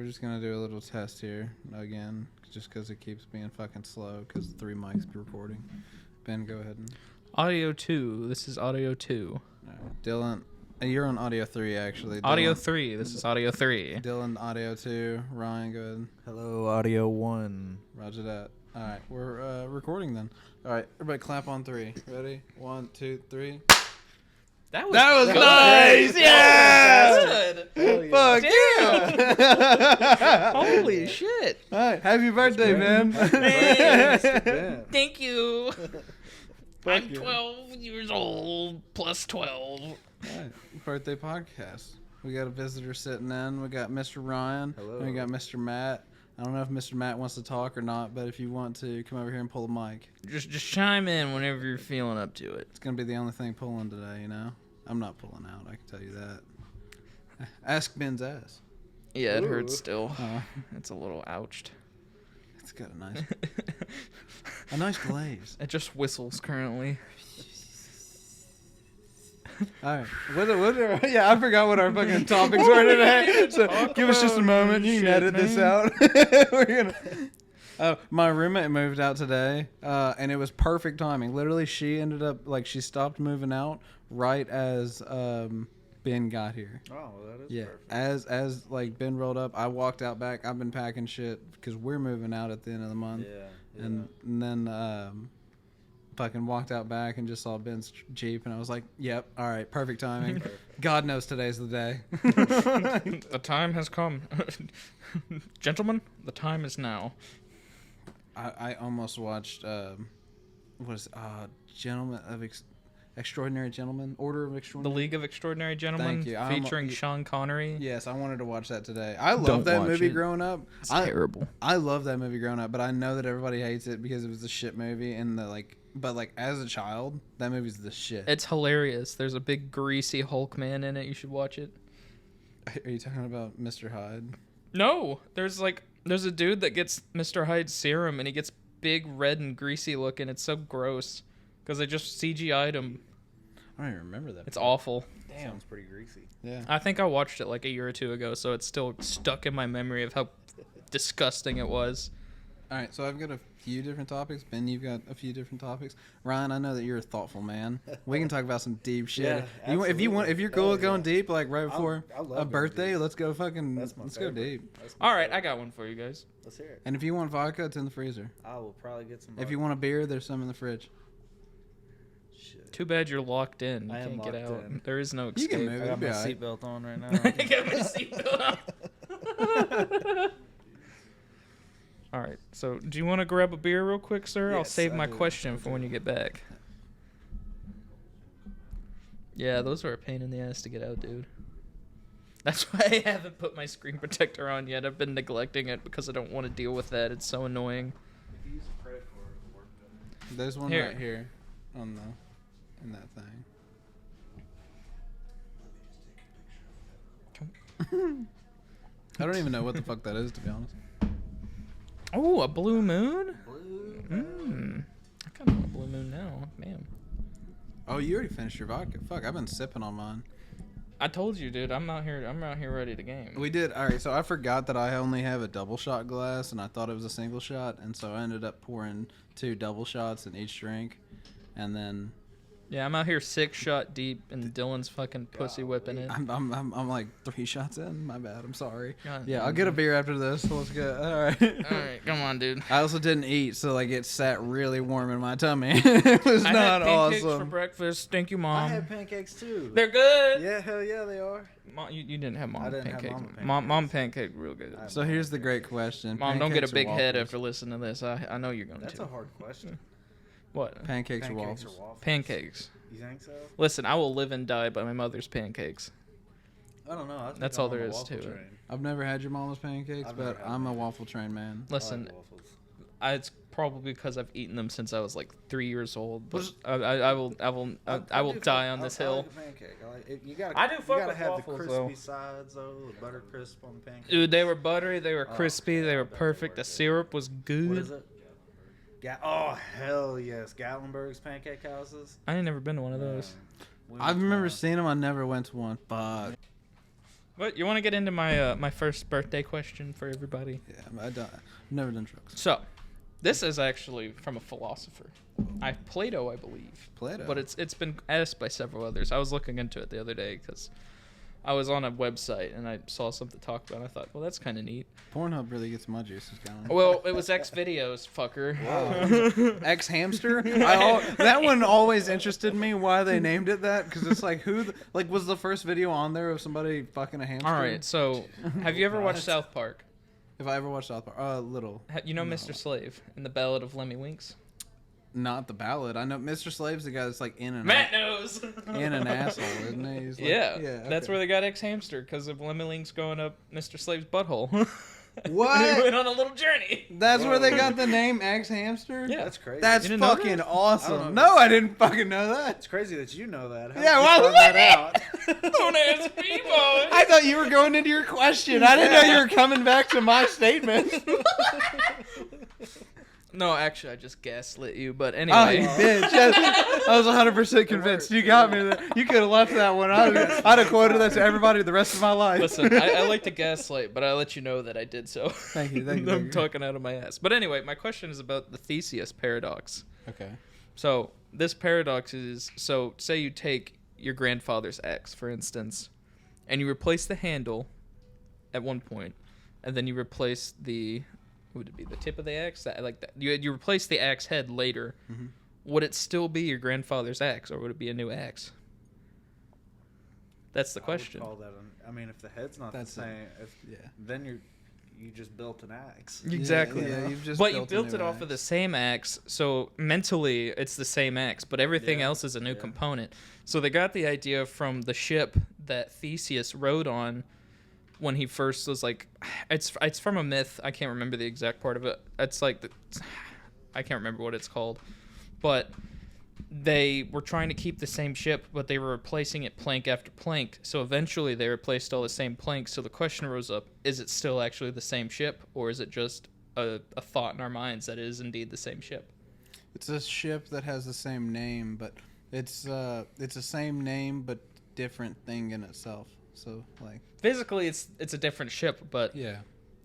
We're just gonna do a little test here again, just because it keeps being fucking slow. Because 3 mics be recording. Ben, go ahead and. Audio 2. This is audio 2. Right. Dylan, you're on audio 3 actually. Audio Dylan, 3. This is audio 3. Dylan, audio 2. Ryan, go ahead. Hello, audio 1. Roger that. All right, we're recording then. All right, everybody, clap on 3. Ready? 1, 2, 3. That was nice. Yeah. Good. Fuck yeah! Holy shit! All right, happy birthday, man. Thanks. Thank you. Fuck I'm yeah. 12 years old plus 12. All right, birthday podcast. We got a visitor sitting in. We got Mr. Ryan. Hello. And we got Mr. Matt. I don't know if Mr. Matt wants to talk or not, but if you want to, come over here and pull the mic. Just chime in whenever you're feeling up to it. It's going to be the only thing pulling today, you know? I'm not pulling out, I can tell you that. Ask Ben's ass. Yeah, it Ooh. hurts still. Oh, It's a little ouched. it's got a nice glaze. It just whistles currently. All right. Yeah, I forgot what our fucking topics were today. So give us just a moment. You can shit, edit this man. out. We're gonna. Oh, my roommate moved out today, and it was perfect timing. Literally, she ended up she stopped moving out right as Ben got here. Oh, well, that is Yeah, perfect. as Ben rolled up, I walked out back. I've been packing shit because we're moving out at the end of the month. Yeah. And then fucking walked out back and just saw Ben's Jeep, and I was like, yep, all right, perfect timing. God knows today's the day. The time has come. Gentlemen, the time is now. I almost watched what is Gentlemen of Extraordinary Gentlemen, Order of The Extraordinary. League of Extraordinary Gentlemen, Thank you. featuring Sean Connery. Yes, I wanted to watch that today. I Don't loved that watch movie it. growing up. It's terrible. I loved that movie growing up, but I know that everybody hates it because it was a shit movie and but as a child, that movie's the shit. It's hilarious. There's a big greasy Hulk man in it. You should watch it. Are you talking about Mr. Hyde? No, there's a dude that gets Mr. Hyde's serum and he gets big red and greasy looking. It's so gross because they just CGI'd him. I don't even remember that. It's awful. Sounds pretty greasy. Yeah. I think I watched it like a year or two ago, so it's still stuck in my memory of how disgusting it was. All right, so I've got a few different topics. Ben, you've got a few different topics. Ryan, I know that you're a thoughtful man. We can talk about some deep shit. Yeah, If you're cool with going deep, like right before I love a going birthday, deep. let's go fucking. That's my Let's go favorite. deep. That's my All right, favorite. I got one for you guys. Let's hear it. And if you want vodka, it's in the freezer. I will probably get some. If you want a beer, there's some in the fridge. Shit. Too bad you're locked in. You I am can't get locked out. in. There is no You escape. can move. I It'll got be my all right. seatbelt on right now. I got my seatbelt on. All right. So, do you want to grab a beer real quick, sir? I'll Yes, save I my do. question I for when do. you get back. Yeah, those are a pain in the ass to get out, dude. That's why I haven't put my screen protector on yet. I've been neglecting it because I don't want to deal with that. It's so annoying. If you use a credit card, it'll work better. There's one Here. right here, in that thing. I don't even know what the fuck that is, to be honest. Oh, a blue moon? Blue. I kind of want a blue moon now. Man. Oh, you already finished your vodka. Fuck, I've been sipping on mine. I told you, dude. I'm out here ready to game. We did. All right, so I forgot that I only have a double shot glass, and I thought it was a single shot, and so I ended up pouring 2 double shots in each drink, and then Yeah, I'm out here 6-shot deep, and Dylan's fucking pussy whipping it. I'm like 3 shots in. My bad. I'm sorry. God Yeah, damn, I'll get a dude. beer after this. Let's go. All right. All right, come on, dude. I also didn't eat, so it sat really warm in my tummy. It was I not had pancakes for awesome. breakfast. Thank you, I Mom. had pancakes too. They're good. Yeah, hell yeah, they are. Mom, you didn't have mom I didn't have pancake. mama Mom pancakes. pancake real good. I- So here's the great question: Mom, don't get a Pancakes or big head waffles? after listening to this. I know you're going That's to. a hard question. What? Pancakes or Pancakes waffles? or waffles? Pancakes. You think so? Listen, I will live and die by my mother's pancakes. I don't know. I think That's I'm all on there the is waffle to it. train. I've never had your mama's pancakes, I've never but had I'm a them. waffle train man. Listen, I like waffles. it's probably because I've eaten them since I was like 3 years old. But Was- I will die on this hill. I like a pancake. You gotta, I do you fuck gotta with have waffles, the though. crispy sides, though. The butter crisp on the pancake. Dude, they were buttery, they were Oh, crispy, yeah, they I were bet they perfect. were The good. syrup was good. What is it? Oh, hell yes. Gatlinburg's pancake houses. I ain't never been to one of those. We I went to remember one. seeing them. I never went to one. Fuck. What you want to get into my my first birthday question for everybody? Yeah, I've never done drugs. So, this is actually from a philosopher, Plato, I believe. Plato. But it's been asked by several others. I was looking into it the other day because I was on a website and I saw something to talk about. And I thought, well, that's kind of neat. Pornhub really gets my juices going. Well, it was X videos, fucker. X hamster. That one always interested me. Why they named it that? Because it's like was the first video on there of somebody fucking a hamster? All right. So, have you ever watched South Park? If I ever watched South Park, little. You know No. Mr. Slave and the Ballad of Lemmy Winks? Not the ballad. I know Mr. Slave's the guy that's like in Matt knows. in an asshole, isn't he? He's like, Yeah, that's okay. where they got X Hamster because of Lemmy Winks going up Mr. Slave's butthole. What? He went on a little journey. That's where they got the name X Hamster? Yeah. That's crazy. That's You didn't know fucking that? awesome. I don't No, I didn't fucking know that. It's crazy that you know that. How Yeah, did you why find would that out? Don't ask me, boy. I thought you were going into your question. I didn't know you were coming back to my statement. No, actually, I just gaslit you. But Oh, anyway, you bitch. Yes, I was 100% convinced. You got me. You could have left that one. I'd have quoted that to everybody the rest of my life. listen, I like to gaslight, but I let you know that I did so. Thank you. Thank you. I'm thank you. talking out of my ass. But anyway, my question is about the Theseus paradox. Okay. So this paradox is, so say you take your grandfather's axe, for instance, and you replace the handle at one point, and then you replace the, would it be the tip of the axe? You replace the axe head later. Mhm. Would it still be your grandfather's axe, or would it be a new axe? That's the question. I would call that I mean, if the head's not That's the same, Yeah. then you just built an axe. Exactly. Yeah, you've just But you a built new it off of the axe. same axe, so mentally it's the same axe, but everything Yeah, else is a new yeah. component. So they got the idea from the ship that Theseus rode on when he first was like, it's from a myth. I can't remember the exact part of it. It's like I can't remember what it's called, but they were trying to keep the same ship, but they were replacing it plank after plank. So eventually they replaced all the same planks. So the question rose up, is it still actually the same ship, or is it just a thought in our minds that it is indeed the same ship? It's a ship that has the same name, but it's the same name but different thing in itself. So like Physically, it's a different ship, but yeah.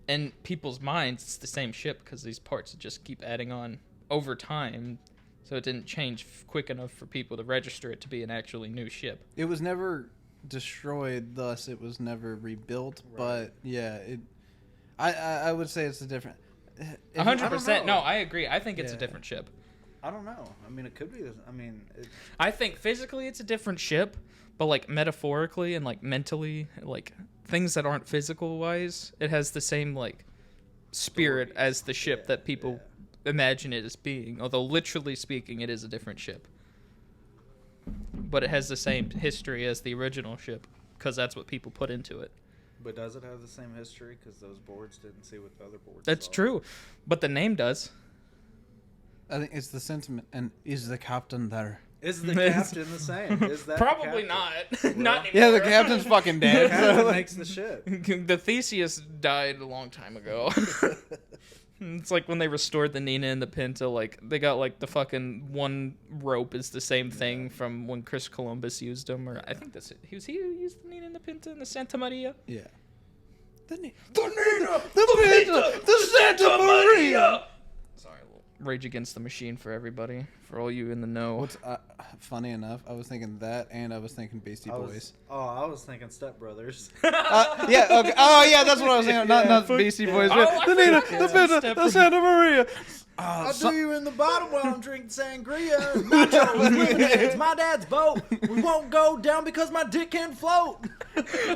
in people's minds, it's the same ship because these parts just keep adding on over time. So it didn't change quick enough for people to register it to be an actually new ship. It was never destroyed, thus it was never rebuilt. Right. But yeah, I would say it's a different. 100%. know. No, I agree. I think it's a Yeah. different ship. I don't know. I mean, it could be. I mean, I think physically it's a different ship, but like metaphorically and like mentally, like things that aren't physical wise, it has the same like spirit Stories. as the ship Yeah, that people imagine it as being. Although literally speaking, it is a different ship. But it has the same history as the original ship because that's what people put into it. but does it have the same history? Because those boards didn't see what the other boards. That's saw. true. But the name does. I think it's the sentiment. And is the captain there? Is the captain the same? Is that the Probably captain? not. Not Yeah, the anymore. captain's fucking The dead. captain so- makes the ship. The Theseus died a long time ago. It's like when they restored the Nina and the Pinta, like they got like the fucking one rope is the same thing from when Chris Columbus used them, or I think that's it. He used the Nina and the Pinta and the Santa Maria. Yeah. The Nina, the Santa Maria. Sorry, a little Rage Against the Machine for everybody, for all you in the know. What's funny enough? I was thinking that, and I was thinking Beastie Boys. I was thinking Step Brothers. Yeah. Okay. Oh, yeah. That's what I was thinking. Not Beastie Boys. Oh, but I the Nina, forgot the that. Pinta, the Santa Maria. I'll do you in the bottom while I'm drinking sangria. Nachos, lemonade. It's my dad's boat. We won't go down because my dick can't float.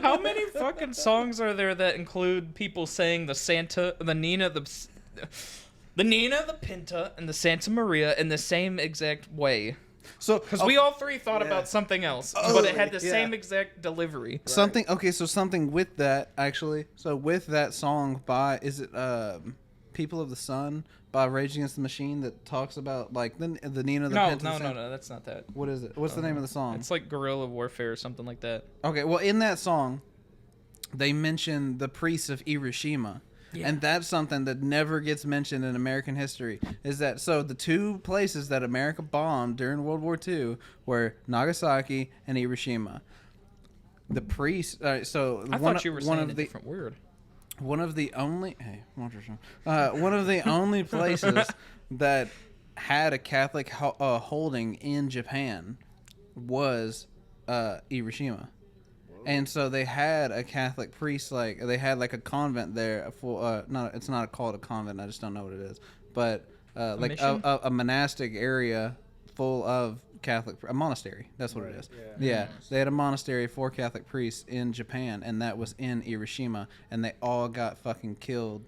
How many fucking songs are there that include people saying the Santa, the Nina, the Nina, the Pinta, and the Santa Maria in the same exact way? So Because we all three thought Yeah. about something else, but it had the yeah. same exact delivery. something. Okay. So something with that actually. So with that song by is it People of the Sun by Rage Against the Machine that talks about like the Nina the No, Pinta. no, Santa- no, no, that's not that. What is it? What's the name of the song? It's like guerrilla warfare or something like that. Okay, well, in that song, they mention the priests of Hiroshima. Yeah. And that's something that never gets mentioned in American history. Is that so? The two places that America bombed during World War II were Nagasaki and Hiroshima. the priest. So I one, thought you were one saying of a the different word. one of the only one of the only places that had a Catholic holding in Japan was Hiroshima. And so they had a Catholic priest, like they had like a convent there for it's not called a convent, I just don't know what it is, but like mission? a monastic area full of Catholic, a monastery. That's what it is. Yeah, they had a monastery for Catholic priests in Japan, and that was in Hiroshima, and they all got fucking killed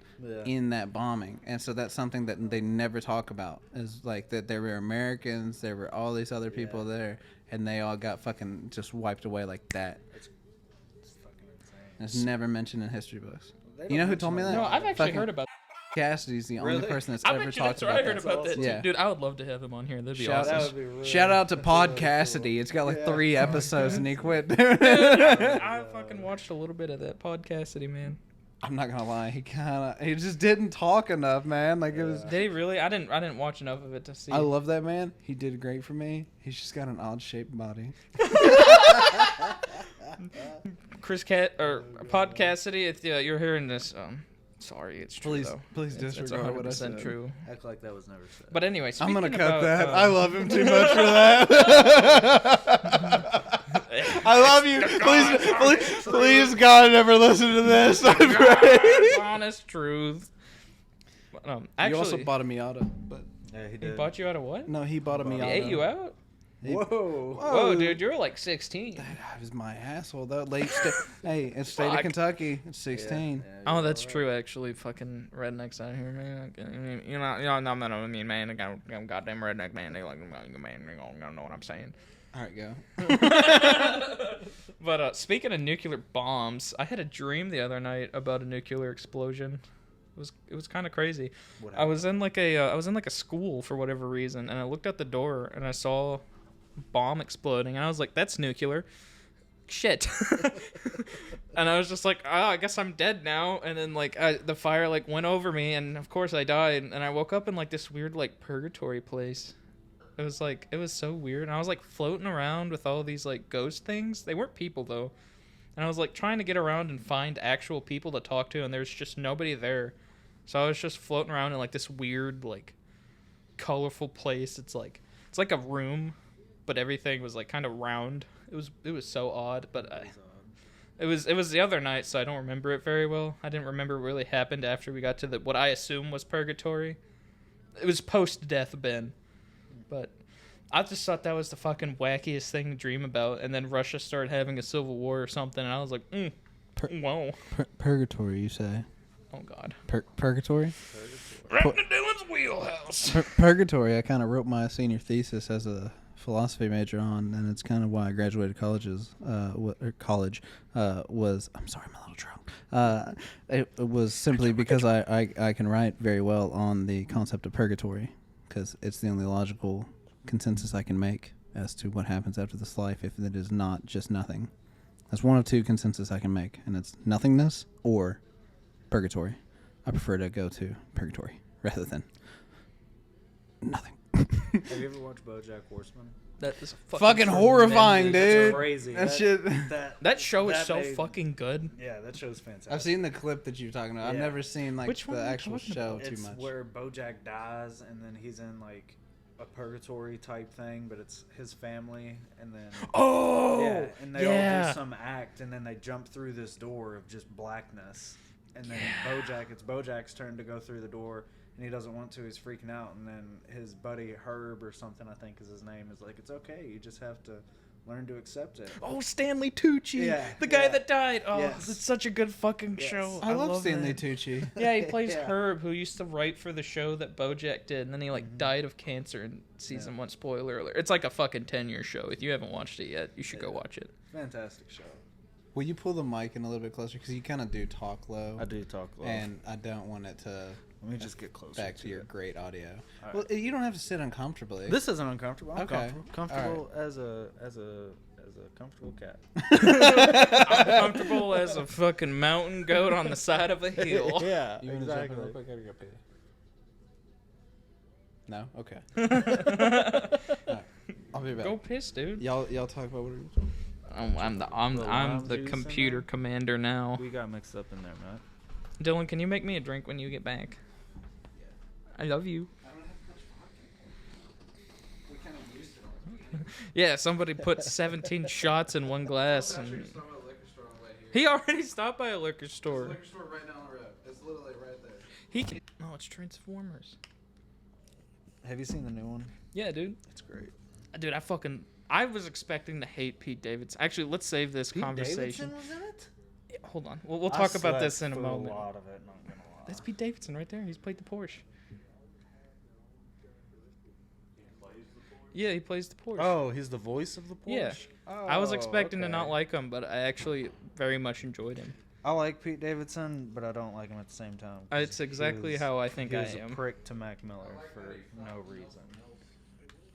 in that bombing. And so that's something that they never talk about, is like that there were Americans, there were all these other people there, and they all got fucking just wiped away like that. It's never mentioned in history books. You know who told me that? No, I've actually Fucking heard about. Cassidy's the only person that's I ever bet you talked that's where I about heard that. about that. Yeah. Too. Dude, I would love to have him on here. That'd be Shout awesome. Shout out to Pod Cassidy. It's got like 3 episodes and he quit. I fucking watched a little bit of that Podcastity, man. I'm not gonna lie, he just didn't talk enough, man. Like it was. Did he really? I didn't watch enough of it to see. I love that man. He did great for me. He's just got an odd shaped body. Chris Cat or Podcastity. If you're hearing this, sorry, it's true Please, though. please It's disregard what I 100% said. true. Act like that was never said. But anyway, I'm speaking gonna cut about, that. I love him too much for that. I love you. Please, God, never listen to this. I pray. Honest truth. You Actually, also bought a Miata, but Yeah, he he did. bought you out of what? no, he bought a He Miata. ate you out? Whoa. Whoa, dude, you're like 16. That was my asshole though. Hey, it's state of Fuck. Kentucky. It's 16. Oh, that's true. Actually, fucking rednecks out here, man. You know, no, I mean, man, I got goddamn redneck, man. They like, man, they gonna know what I'm saying. All right, go. But speaking of nuclear bombs, I had a dream the other night about a nuclear explosion. It was kind of crazy. I was in like a school for whatever reason, and I looked out the door and I saw a bomb exploding, and I was like, "That's nuclear." Shit. And I was just like, "Oh, I guess I'm dead now." And then like the fire like went over me, and of course I died. And I woke up in like this weird like purgatory place. It was so weird. And I was like floating around with all these like ghost things. They weren't people though. And I was like trying to get around and find actual people to talk to, and there's just nobody there. So I was just floating around in like this weird like colorful place. It's like a room, but everything was like kind of round. It was so odd, but it was the other night, so I don't remember it very well. I didn't remember what really happened after we got to what I assume was purgatory. It was post-death Ben. But I just thought that was the fucking wackiest thing to dream about. And then Russia started having a civil war or something, and I was like, whoa. Purgatory, you say? Oh, God. Purgatory? Right into Dylan's wheelhouse. Purgatory, I kind of wrote my senior thesis as a philosophy major on, and it's kind of why I graduated college. I'm sorry, I'm a little drunk. It was simply because I can write very well on the concept of purgatory, because it's the only logical consensus I can make as to what happens after this life if it is not just nothing. That's one of 2 consensus I can make, and it's nothingness or purgatory. I prefer to go to purgatory rather than nothing. Have you ever watched BoJack Horseman? That is Fucking horrifying, tremendous. dude. That's crazy. That shit. That show is that so made- fucking good. Yeah, that show's fantastic. I've seen the clip that you're talking about. I've Yeah. never seen like Which one the are you actual talking show about? too It's much. where BoJack dies, and then he's in like a purgatory type thing, but it's his family, and then Oh, and they all do some act, and then they jump through this door of just blackness, and then it's Bojack's turn to go through the door, and he doesn't want to. He's freaking out, and then his buddy Herb or something, I think is his name, is like, "It's okay. You just have to learn to accept it." Oh, Stanley Tucci, Yeah, the guy yeah. that died. Oh, Yes. it's such a good fucking Yes. show. I love Stanley that. Tucci. Yeah, he plays Yeah. Herb, who used to write for the show that BoJack did, and then he like died of cancer in season 1. Spoiler alert! It's like a fucking 10-year show. If you haven't watched it yet, you should go watch it. Fantastic show. Will you pull the mic in a little bit closer because you kind of do talk low, I do talk low. and I don't want it to Let me just get closer back to your it. great audio. All right. Well, you don't have to sit uncomfortably. This isn't uncomfortable. I'm Okay. comfortable as a comfortable cat. I'm comfortable as a fucking mountain goat on the side of a hill. Yeah, You wanna jump in real exactly. quick? I gotta go pee. No? Okay. Alright. I'll be back. Go piss, dude. Y'all talk about what it is. I'm the lime juice in computer there? commander now. We got mixed up in there, Matt. Dylan, can you make me a drink when you get back? I love you. Yeah, somebody put 17 shots in one glass. And he already stopped by a liquor store. Liquor store right down the road. It's literally right there. He can. Oh, it's Transformers. Have you seen the new one? Yeah, dude. It's great. Dude, I was expecting to hate Pete Davidson. Actually, let's save this conversation. Davidson was in it? Yeah, hold on. We'll talk about this in a slept moment. through a lot of it, not gonna lie. That's Pete Davidson right there. He's played the Porsche. Yeah, he plays the Porsche. Oh, he's the voice of the Porsche? Yeah. Oh, I was expecting to not okay. like him, but I actually very much enjoyed him. I like Pete Davidson, but I don't like him at the same time. 'cause It's exactly he was- how I think he I was am. a prick to Mac Miller for no reason.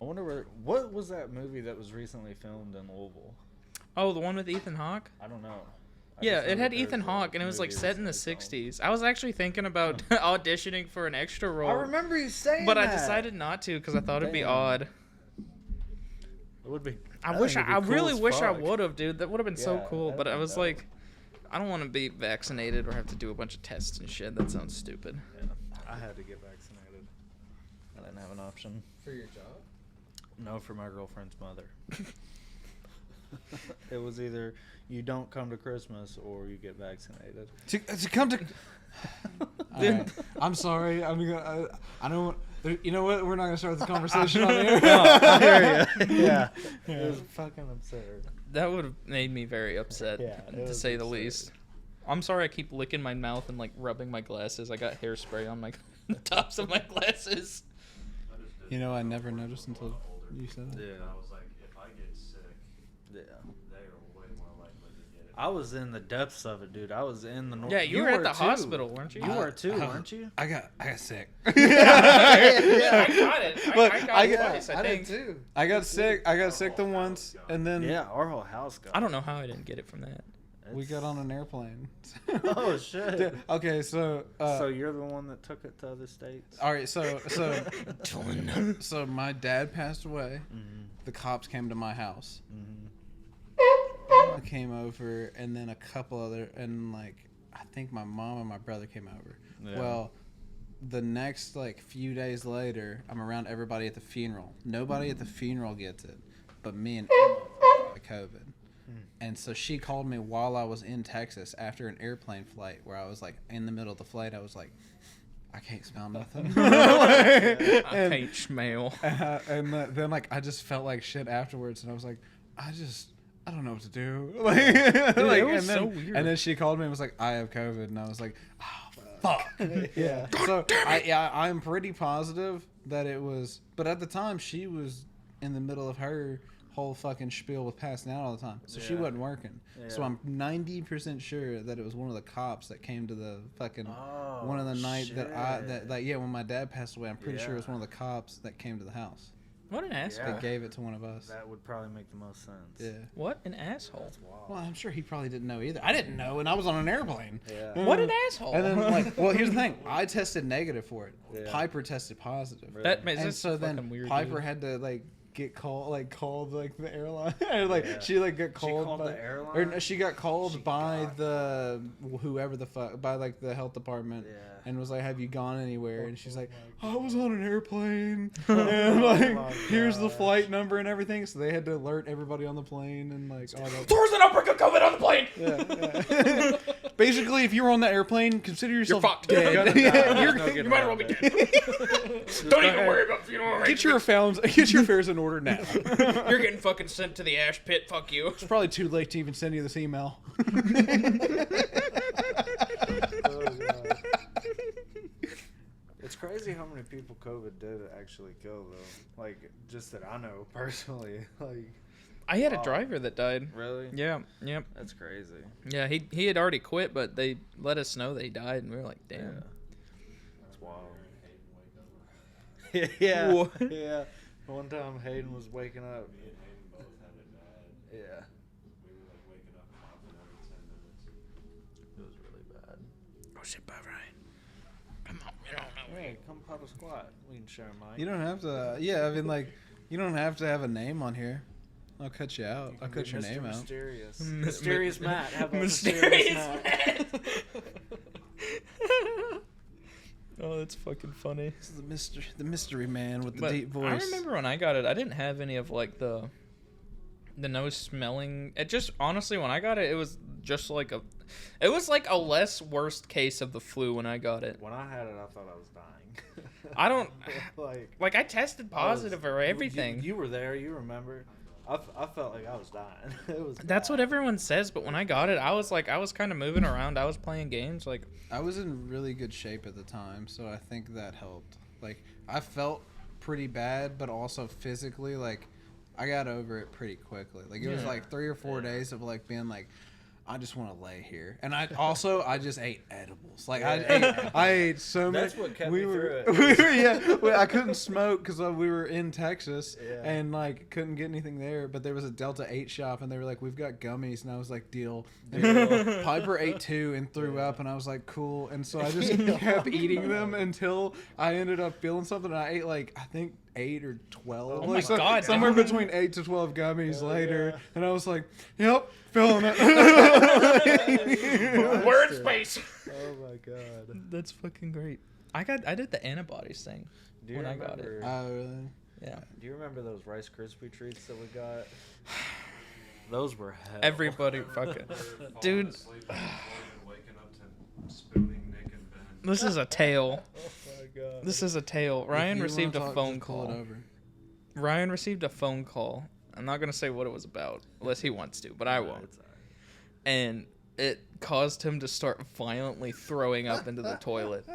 I wonder what was that movie that was recently filmed in Louisville? Oh, the one with Ethan Hawke? I don't know. I Yeah, just know it had that there's Ethan a Hawke, and it was like movie set in the recently filmed. 60s. I was actually thinking about auditioning for an extra role. I remember you saying but that. I decided not to because I thought it'd be Damn. odd. It would be. I think it'd be cool really as wish I fuck. would have, dude. That would have been so Yeah, cool. that'd But I been was dope. like, I don't want to be vaccinated or have to do a bunch of tests and shit. That sounds stupid. Yeah, I had to get vaccinated. I didn't have an option. For your job? No, for my girlfriend's mother. It was either you don't come to Christmas or you get vaccinated. To come to. All right. I'm sorry. I don't. You know what? We're not gonna start this conversation on air. No, I hear you. Yeah, it was fucking absurd. That would have made me very upset, Yeah, it to was say the absurd. least. I'm sorry I keep licking my mouth and like rubbing my glasses. I got hairspray on my the tops of my glasses. You know, I never noticed until you said it. Yeah, I was like, if I get sick, yeah. they are way more likely to get it. I was in the depths of it, dude. I was in the. Yeah, you were at the too. hospital, weren't you? You were too, I- weren't you? I got sick. I got it. But I got I it get- twice, I think. too. I got sick. I got sick the once, and then Yeah, our whole house got. I don't know how I didn't get it from that. we got on an airplane. Oh shit! Yeah, okay, so So you're the one that took it to other states? all right, so so my dad passed away. The cops came to my house. I came over, and then a couple other, and like I think my mom and my brother came over. Yeah. Well, the next like few days later, I'm around everybody at the funeral. Nobody at the funeral gets it, but me and Emma got COVID. And so she called me while I was in Texas after an airplane flight where I was like in the middle of the flight. I was like, I can't smell nothing. I can't smell. And then like I just felt like shit afterwards, and I was like, I don't know what to do. Like, it was and then, so weird. And then she called me and was like, I have COVID, and I was like, oh fuck. Yeah. So I'm pretty positive that it was, but at the time she was in the middle of her whole fucking spiel with passing out all the time, so she Yeah. wasn't working. So Yeah. I'm 90% sure that it was one of the cops that came to the fucking Oh, one of the night that shit. that yeah, when my dad passed away, I'm pretty sure it was Yeah. one of the cops that came to the house. What an asshole. Yeah. They gave it to one of us. That would probably make the most sense. Yeah. What an asshole. Well, I'm sure he probably didn't know either. I didn't know, and I was on an airplane. Yeah. What an asshole. And then, like, well, here's the thing: I tested negative for it. Yeah. Piper tested positive. Really? That makes And that's so then fucking weird. Piper dude. had to like get called the airline. Or, like Yeah. she like got She called, called by, the airline? or no, she got called She by got the whoever the fuck by like the health department. Yeah. And was like, "Have you gone anywhere?" And she's like, my "I was on an airplane, Oh and like, my here's the gosh. flight number and everything." So they had to alert everybody on the plane and like all that. There's an outbreak of COVID on the plane. Yeah. Basically, if you're on that airplane, consider yourself fucked. dead. You're gonna die. Yeah, There's you're- no getting You might as well around be it. dead. Don't even worry about funeral get your affairs in order now. You're getting fucking sent to the ash pit. Fuck you. It's probably too late to even send you this email. Oh, God. It's crazy how many people COVID did actually kill, though. Like, just that I know personally. Like, I had a Wow. driver that died. really? Yeah. Yep. That's crazy. Yeah. He had already quit, but they let us know that he died, and we were like, damn. That's wild. Yeah. What? Yeah. One time Hayden was waking up. Me and Hayden both had it bad. Yeah. We were like waking up coughing every 10 minutes. It was really bad. Oh shit, by Ryan. Come on, you don't know. Hey, come pop a squat. We can share a mic. You don't have to. Yeah, I mean, like, you don't have to have a name on here. I'll cut you out. You I'll can cut be your Mr. name out. Mysterious. M- Mysterious Matt. How about Mysterious Mysterious Matt? Oh, that's fucking funny. This is the mystery man with the But deep voice. I remember when I got it, I didn't have any of like the nose smelling. It just honestly, when I got it, it was just like it was like a less worst case of the flu when I got it. When I had it, I thought I was dying. I don't like I tested positive for everything. You were there. You remember? I felt like I was dying. It was. That's what bad. everyone says, but when I got it, I was kind of moving around. I was playing games like I was in really good shape at the time, so I think that helped. Like, I felt pretty bad, but also physically, like, I got over it pretty quickly. Like, it was Yeah. like 3 or 4 days of like being like, I just want to lay here, and I just ate edibles. Like I ate so many. That's what kept we me were, through it. I couldn't smoke because we were in Texas Yeah. and like couldn't get anything there. But there was a Delta 8 shop, and they were like, "We've got gummies," and I was like, "Deal." Piper ate 2 and threw up, and I was like, "Cool." And so I just kept eating them until I ended up feeling something. And I ate like I think 8 or 12. Oh like, my God, somewhere dude. between 8 to 12 gummies Hell later, yeah. and I was like, "Yep, feeling it." word space. Oh my god. That's fucking great. I did the antibodies thing Do you when I remember? got it. Oh, really? Yeah. Do you remember those Rice Krispie treats that we got? Those were hell. Everybody fucking Falling Dude. asleep on the floor and waking up to spooning Nick and Ben. This is a tale. Oh my god. This is a tale. Ryan If you received wanna a talk, phone just pull it call. over. Ryan received a phone call. I'm not gonna say what it was about, unless he wants to, but I won't. It's all right. And it caused him to start violently throwing up into the toilet.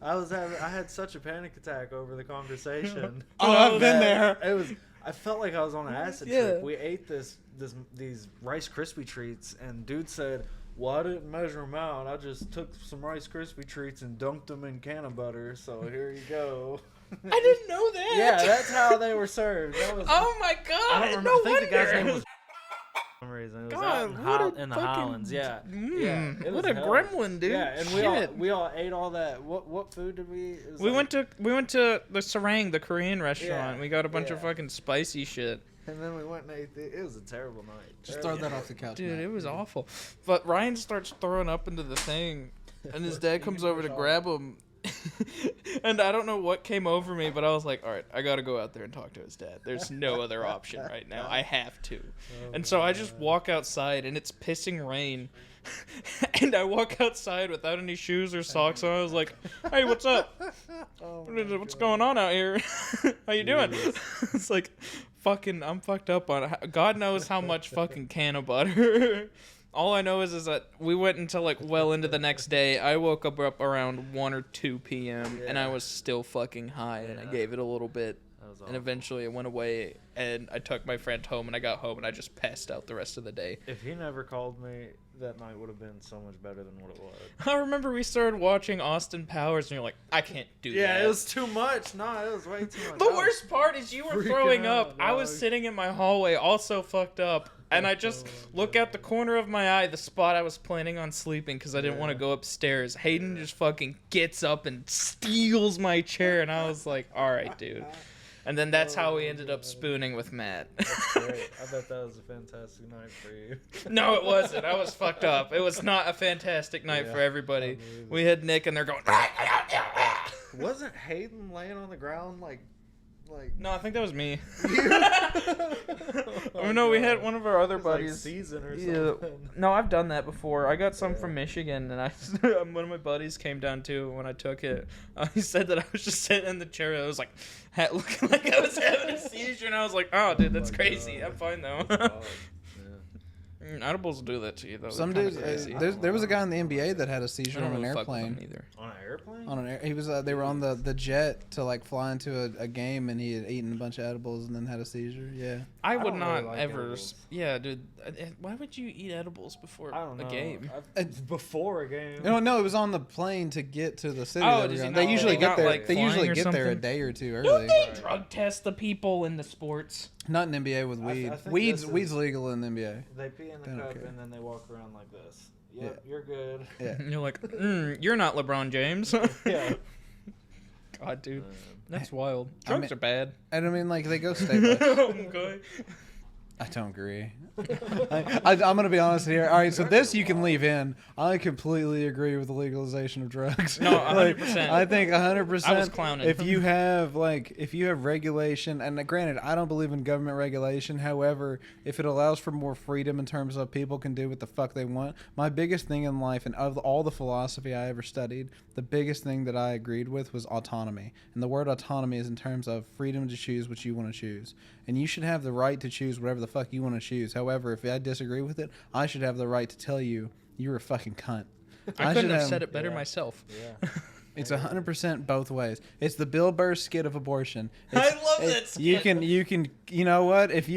I had such a panic attack over the conversation. Oh, I've been there. It was. I felt like I was on an acid Yeah. trip. We ate these Rice Krispie treats, and dude said, "Well, I didn't measure them out. I just took some Rice Krispie treats and dunked them in can of butter. So here you go." I didn't know that. Yeah, that's how they were served. That was. Oh my god! I don't remember. No I think the guy's name wonder. was. For some reason, it was God, out what a in the fucking- Highlands. Yeah, Mm, it what was a hell. gremlin, dude. Yeah, and Shit. we all ate all that. What food did we? It was We like- went to the Sarang, the Korean restaurant. Yeah, We got a bunch of yeah. fucking spicy shit. And then we went and ate. It was a terrible night. Just throw that off the couch, Dude, Matt. it was awful. But Ryan starts throwing up into the thing, and his dad comes over to grab him. And I don't know what came over me, but I was like, all right, I got to go out there and talk to his dad. There's no other option right now. I have to. And so I just walk outside, and it's pissing rain. And I walk outside without any shoes or socks on. I was like, hey, what's up? What's going on out here? How you doing? It's like, fucking, I'm fucked up on it. God knows how much fucking can of butter. All I know is that we went until like well into the next day. I woke up around 1 or 2 p.m. and I Yeah. was still fucking high, and I Yeah. gave it a little bit. That was And awful. eventually it went away, and I took my friend home, and I got home, and I just passed out the rest of the day. If he never called me, that night would have been so much better than what it was. I remember we started watching Austin Powers, and you're like, I can't do that. Yeah, it was too much. No, it was way too much. The I was- worst part is you were freaking throwing out, up. I was dog. sitting in my hallway, also fucked up, and I just look out the corner of my eye, the spot I was planning on sleeping because I didn't want to Yeah. go upstairs. Hayden just fucking gets up and steals my chair, and I was like, all right, dude. And then that's how we ended up spooning with Matt. That's great. I bet that was a fantastic night for you. No, it wasn't. I was fucked up. It was not a fantastic night for Yeah, everybody. I believe it. We had Nick, and they're going. Wasn't Hayden laying on the ground like? No, I think that was me. Oh Oh no, we God. had one of our other It was like buddies. season or Yeah. something. No, I've done that before. I got some Yeah. from Michigan, and one of my buddies came down too when I took it. He said that I was just sitting in the chair. I was like, looking like I was having a seizure, and I was like, "Oh, dude, that's my crazy. God. I'm fine though." Oh, Edibles do that to you though. Some They're dudes. kinda crazy. There was a guy in the NBA that had a I seizure don't on an really fuck with them airplane. either. On an airplane? On an air, he was. They were on the jet to like fly into a game, and he had eaten a bunch of edibles and then had a seizure. Yeah. I would don't not really like ever. edibles. Yeah, dude. Why would you eat edibles before I don't know. a game? Before a game. No, it was on the plane to get to the city. Oh, they were does he going. not- They usually they get not, there. like, They flying usually or get there a something? day or two Don't early. they drug test the people in the sports? Not in NBA with I weed. think Weed's this is- weed's legal in the NBA. They pee in the They don't cup care. and then they walk around like this. Yep, Yeah. you're good. Yeah. And you're like, you're not LeBron James. Yeah. God, dude, Um, that's wild. I Drugs mean- are bad. And I mean, like they go state by Okay. I don't agree. I'm going to be honest here. All right, so this you can leave in. I completely agree with the legalization of drugs. No, 100%. I think 100%. I was clowning. If you have regulation, and granted, I don't believe in government regulation. However, if it allows for more freedom in terms of people can do what the fuck they want. My biggest thing in life, and of all the philosophy I ever studied, the biggest thing that I agreed with was autonomy. And the word autonomy is in terms of freedom to choose what you want to choose. And you should have the right to choose whatever the fuck you want to choose. However, if I disagree with it, I should have the right to tell you you're a fucking cunt. I couldn't should have said it better myself. Yeah. It's 100% both ways. It's the Bill Burr skit of abortion. I It's- love that skit. You can, you know what? If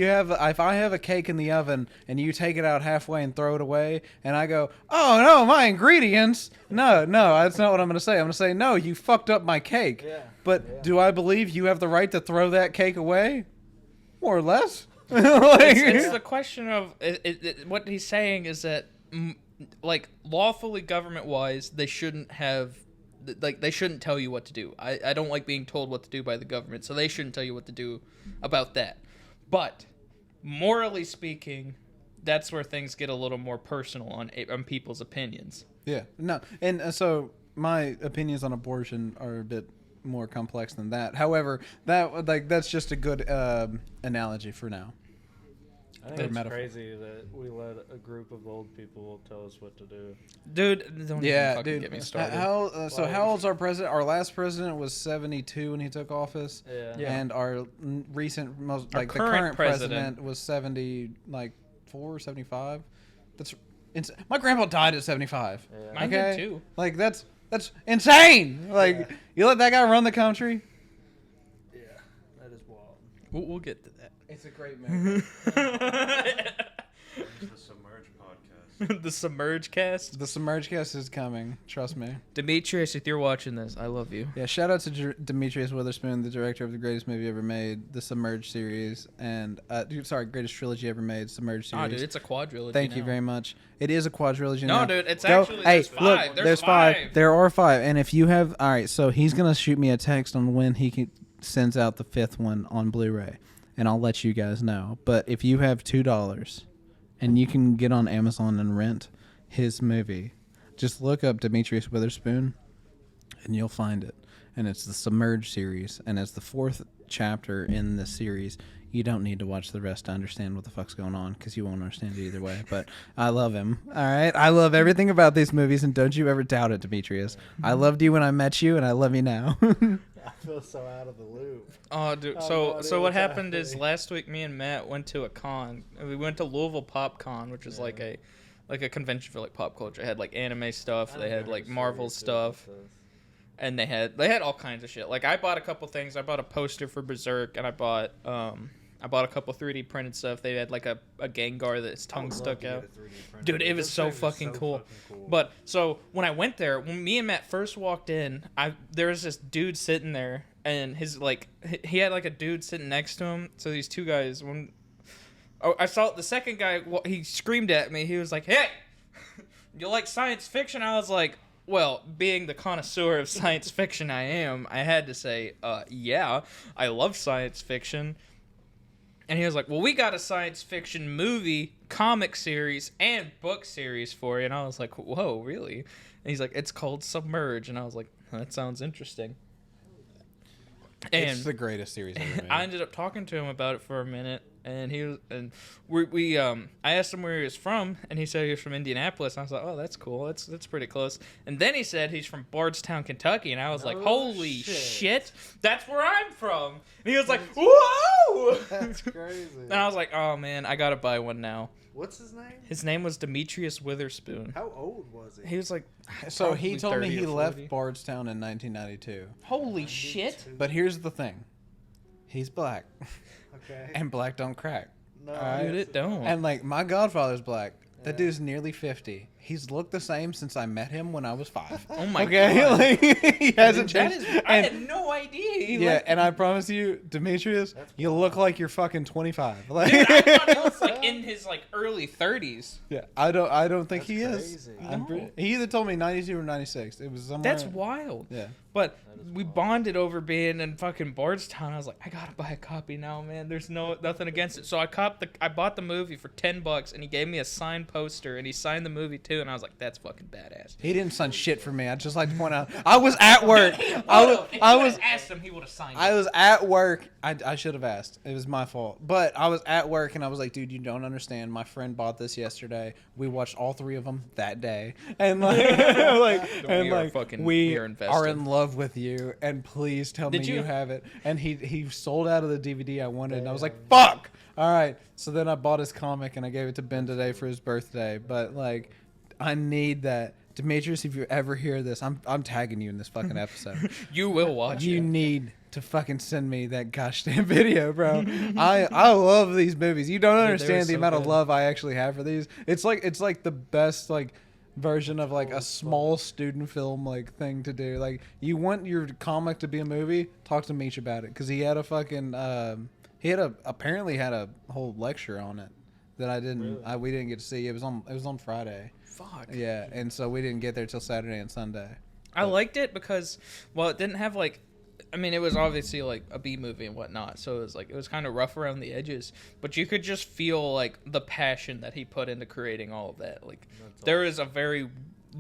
I have a cake in the oven and you take it out halfway and throw it away, and I go, oh no, my ingredients. No, that's not what I'm going to say. I'm going to say, no, you fucked up my cake. Yeah. But do I believe you have the right to throw that cake away? More or less. It's the question of what he's saying is that like lawfully government wise they shouldn't they shouldn't tell you what to do. I don't like being told what to do by the government, so they shouldn't tell you what to do about that. But morally speaking, that's where things get a little more personal on people's opinions. Yeah, no, and so my opinions on abortion are a bit more complex than that. However, that's just a good analogy for now. I think Or it's metaphor. crazy that we let a group of old people tell us what to do. Dude, don't even Yeah, fucking dude. get me started. How old's our president? Our last president was 72 when he took office. Yeah. And our recent most Our like the current current president president was 74, 75. My grandpa died at 75. Yeah. Mine did too. Like that's insane. Like Yeah. you let that guy run the country. Yeah, that is wild. We'll get to that. It's a great movie. It's the Submerge podcast. The Submerge cast. The Submerge cast is coming. Trust me. Demetrius, if you're watching this, I love you. Yeah, shout out to Demetrius Witherspoon, the director of the greatest movie ever made, the Submerge series, and greatest trilogy ever made, Submerge series. Oh, dude, it's a quadrilogy. Thank you very much. It is a quadrilogy. No, now. dude, it's Go- actually hey, there's five. look, There's five. five. There are five, and if you have, all right, so he's gonna shoot me a text on when sends out the fifth one on Blu-ray, and I'll let you guys know. But if you have $2, and you can get on Amazon and rent his movie, just look up Demetrius Witherspoon, and you'll find it. And it's the Submerge series, and it's the fourth chapter in the series. You don't need to watch the rest to understand what the fuck's going on, because you won't understand it either way. But I love him. All right, I love everything about these movies, and don't you ever doubt it, Demetrius. I loved you when I met you, and I love you now. I feel so out of the loop. Oh, dude. Oh, So, no, so dude, what what's happened is happening? last week me and Matt went to a con. We went to Louisville Pop Con, which is like a convention for like pop culture. It had like anime stuff. They had like Marvel stuff, and they had all kinds of shit. Like I bought a couple things. I bought a poster for Berserk, and I bought a couple 3D printed stuff. They had like a Gengar that his tongue stuck out. Dude, it was so fucking cool. But so when I went there, when me and Matt first walked in, there was this dude sitting there, and he had like a dude sitting next to him. So these two guys, I saw the second guy, he screamed at me. He was like, "Hey, you like science fiction?" I was like, well, being the connoisseur of science fiction I am, I had to say, yeah, I love science fiction. And he was like, well, we got a science fiction movie, comic series, and book series for you. And I was like, whoa, really? And he's like, it's called Submerge. And I was like, that sounds interesting. And It's the greatest series ever made. I ended up talking to him about it for a minute, and I asked him where he was from, and he said he was from Indianapolis. And I was like, oh, that's cool. That's pretty close. And then he said he's from Bardstown, Kentucky, and I was like, holy shit, that's where I'm from. And he was like, whoa! That's crazy. And I was like, oh man, I gotta buy one now. What's his name? His name was Demetrius Witherspoon. How old was he? He was like, So he probably told me 30 he or left 40. Bardstown in 1992. Holy shit. But here's the thing. He's black. Okay. And black don't crack. No, Alright. Dude, it don't. And like my godfather's black. That dude's nearly 50. he's looked the same since I met him when I was 5. Oh my Okay, god. like he hasn't That changed. is, I And- had no idea. He yeah, liked and I promise you, Demetrius, you look like you're fucking 25. Like, Dude, I thought he was like in his like early 30s. yeah, I don't think That's he is. crazy. I'm he either told me 92 or 96. It was somewhere. That's wild. Yeah. But we bonded over being in fucking Bardstown. I was like, I gotta buy a copy now, man. There's nothing against it. So I bought the movie for $10, and he gave me a signed poster, and he signed the movie too. And I was like, that's fucking badass. He didn't sign shit for me. I'd just like to point out, I was at work. I was asked him, he would have signed. I was at work. I should have asked. It was my fault. But I was at work and I was like, dude, you don't understand. My friend bought this yesterday. We watched all 3 of them that day. And like, we we are are invested. in love with you. And please tell me Did you you- have it. And he sold out of the DVD I wanted. And I was like, fuck. All right. So then I bought his comic and I gave it to Ben today for his birthday. But like, I need that. Demetrius, if you ever hear this, I'm tagging you in this fucking episode. You will watch You it. need to fucking send me that gosh damn video, bro. I love these movies. You don't they're understand the so amount of good. love I actually have for these. It's like the best like version of like a small student film like thing to do. Like you want your comic to be a movie, talk to Meech about it because he had a fucking apparently had a whole lecture on it that I didn't we didn't get to see. It was on Friday. Fuck. Yeah, and so we didn't get there till Saturday and Sunday. I liked it because, well, it didn't have like, I mean, it was obviously like a B movie and whatnot, so it was kind of rough around the edges, but you could just feel like the passion that he put into creating all of that. Like, there is a very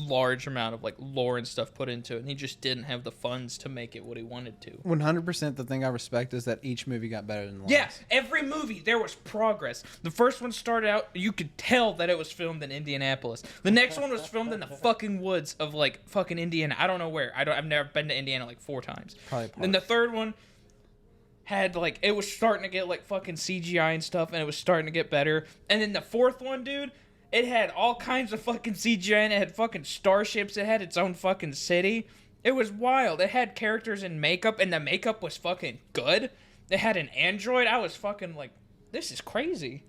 large amount of like lore and stuff put into it, and he just didn't have the funds to make it what he wanted to. 100% the thing I respect is that each movie got better than the last. Yeah, every movie there was progress. The first one started out, you could tell that it was filmed in Indianapolis. The next one was filmed in the fucking woods of like fucking Indiana. I don't know where. I've never been to Indiana like 4 times. Probably Then the third one had like, it was starting to get like fucking CGI and stuff, and it was starting to get better. And then the fourth one, dude, it had all kinds of fucking CGI, and it had fucking starships. It had its own fucking city. It was wild. It had characters in makeup, and the makeup was fucking good. It had an android. I was fucking like, this is crazy.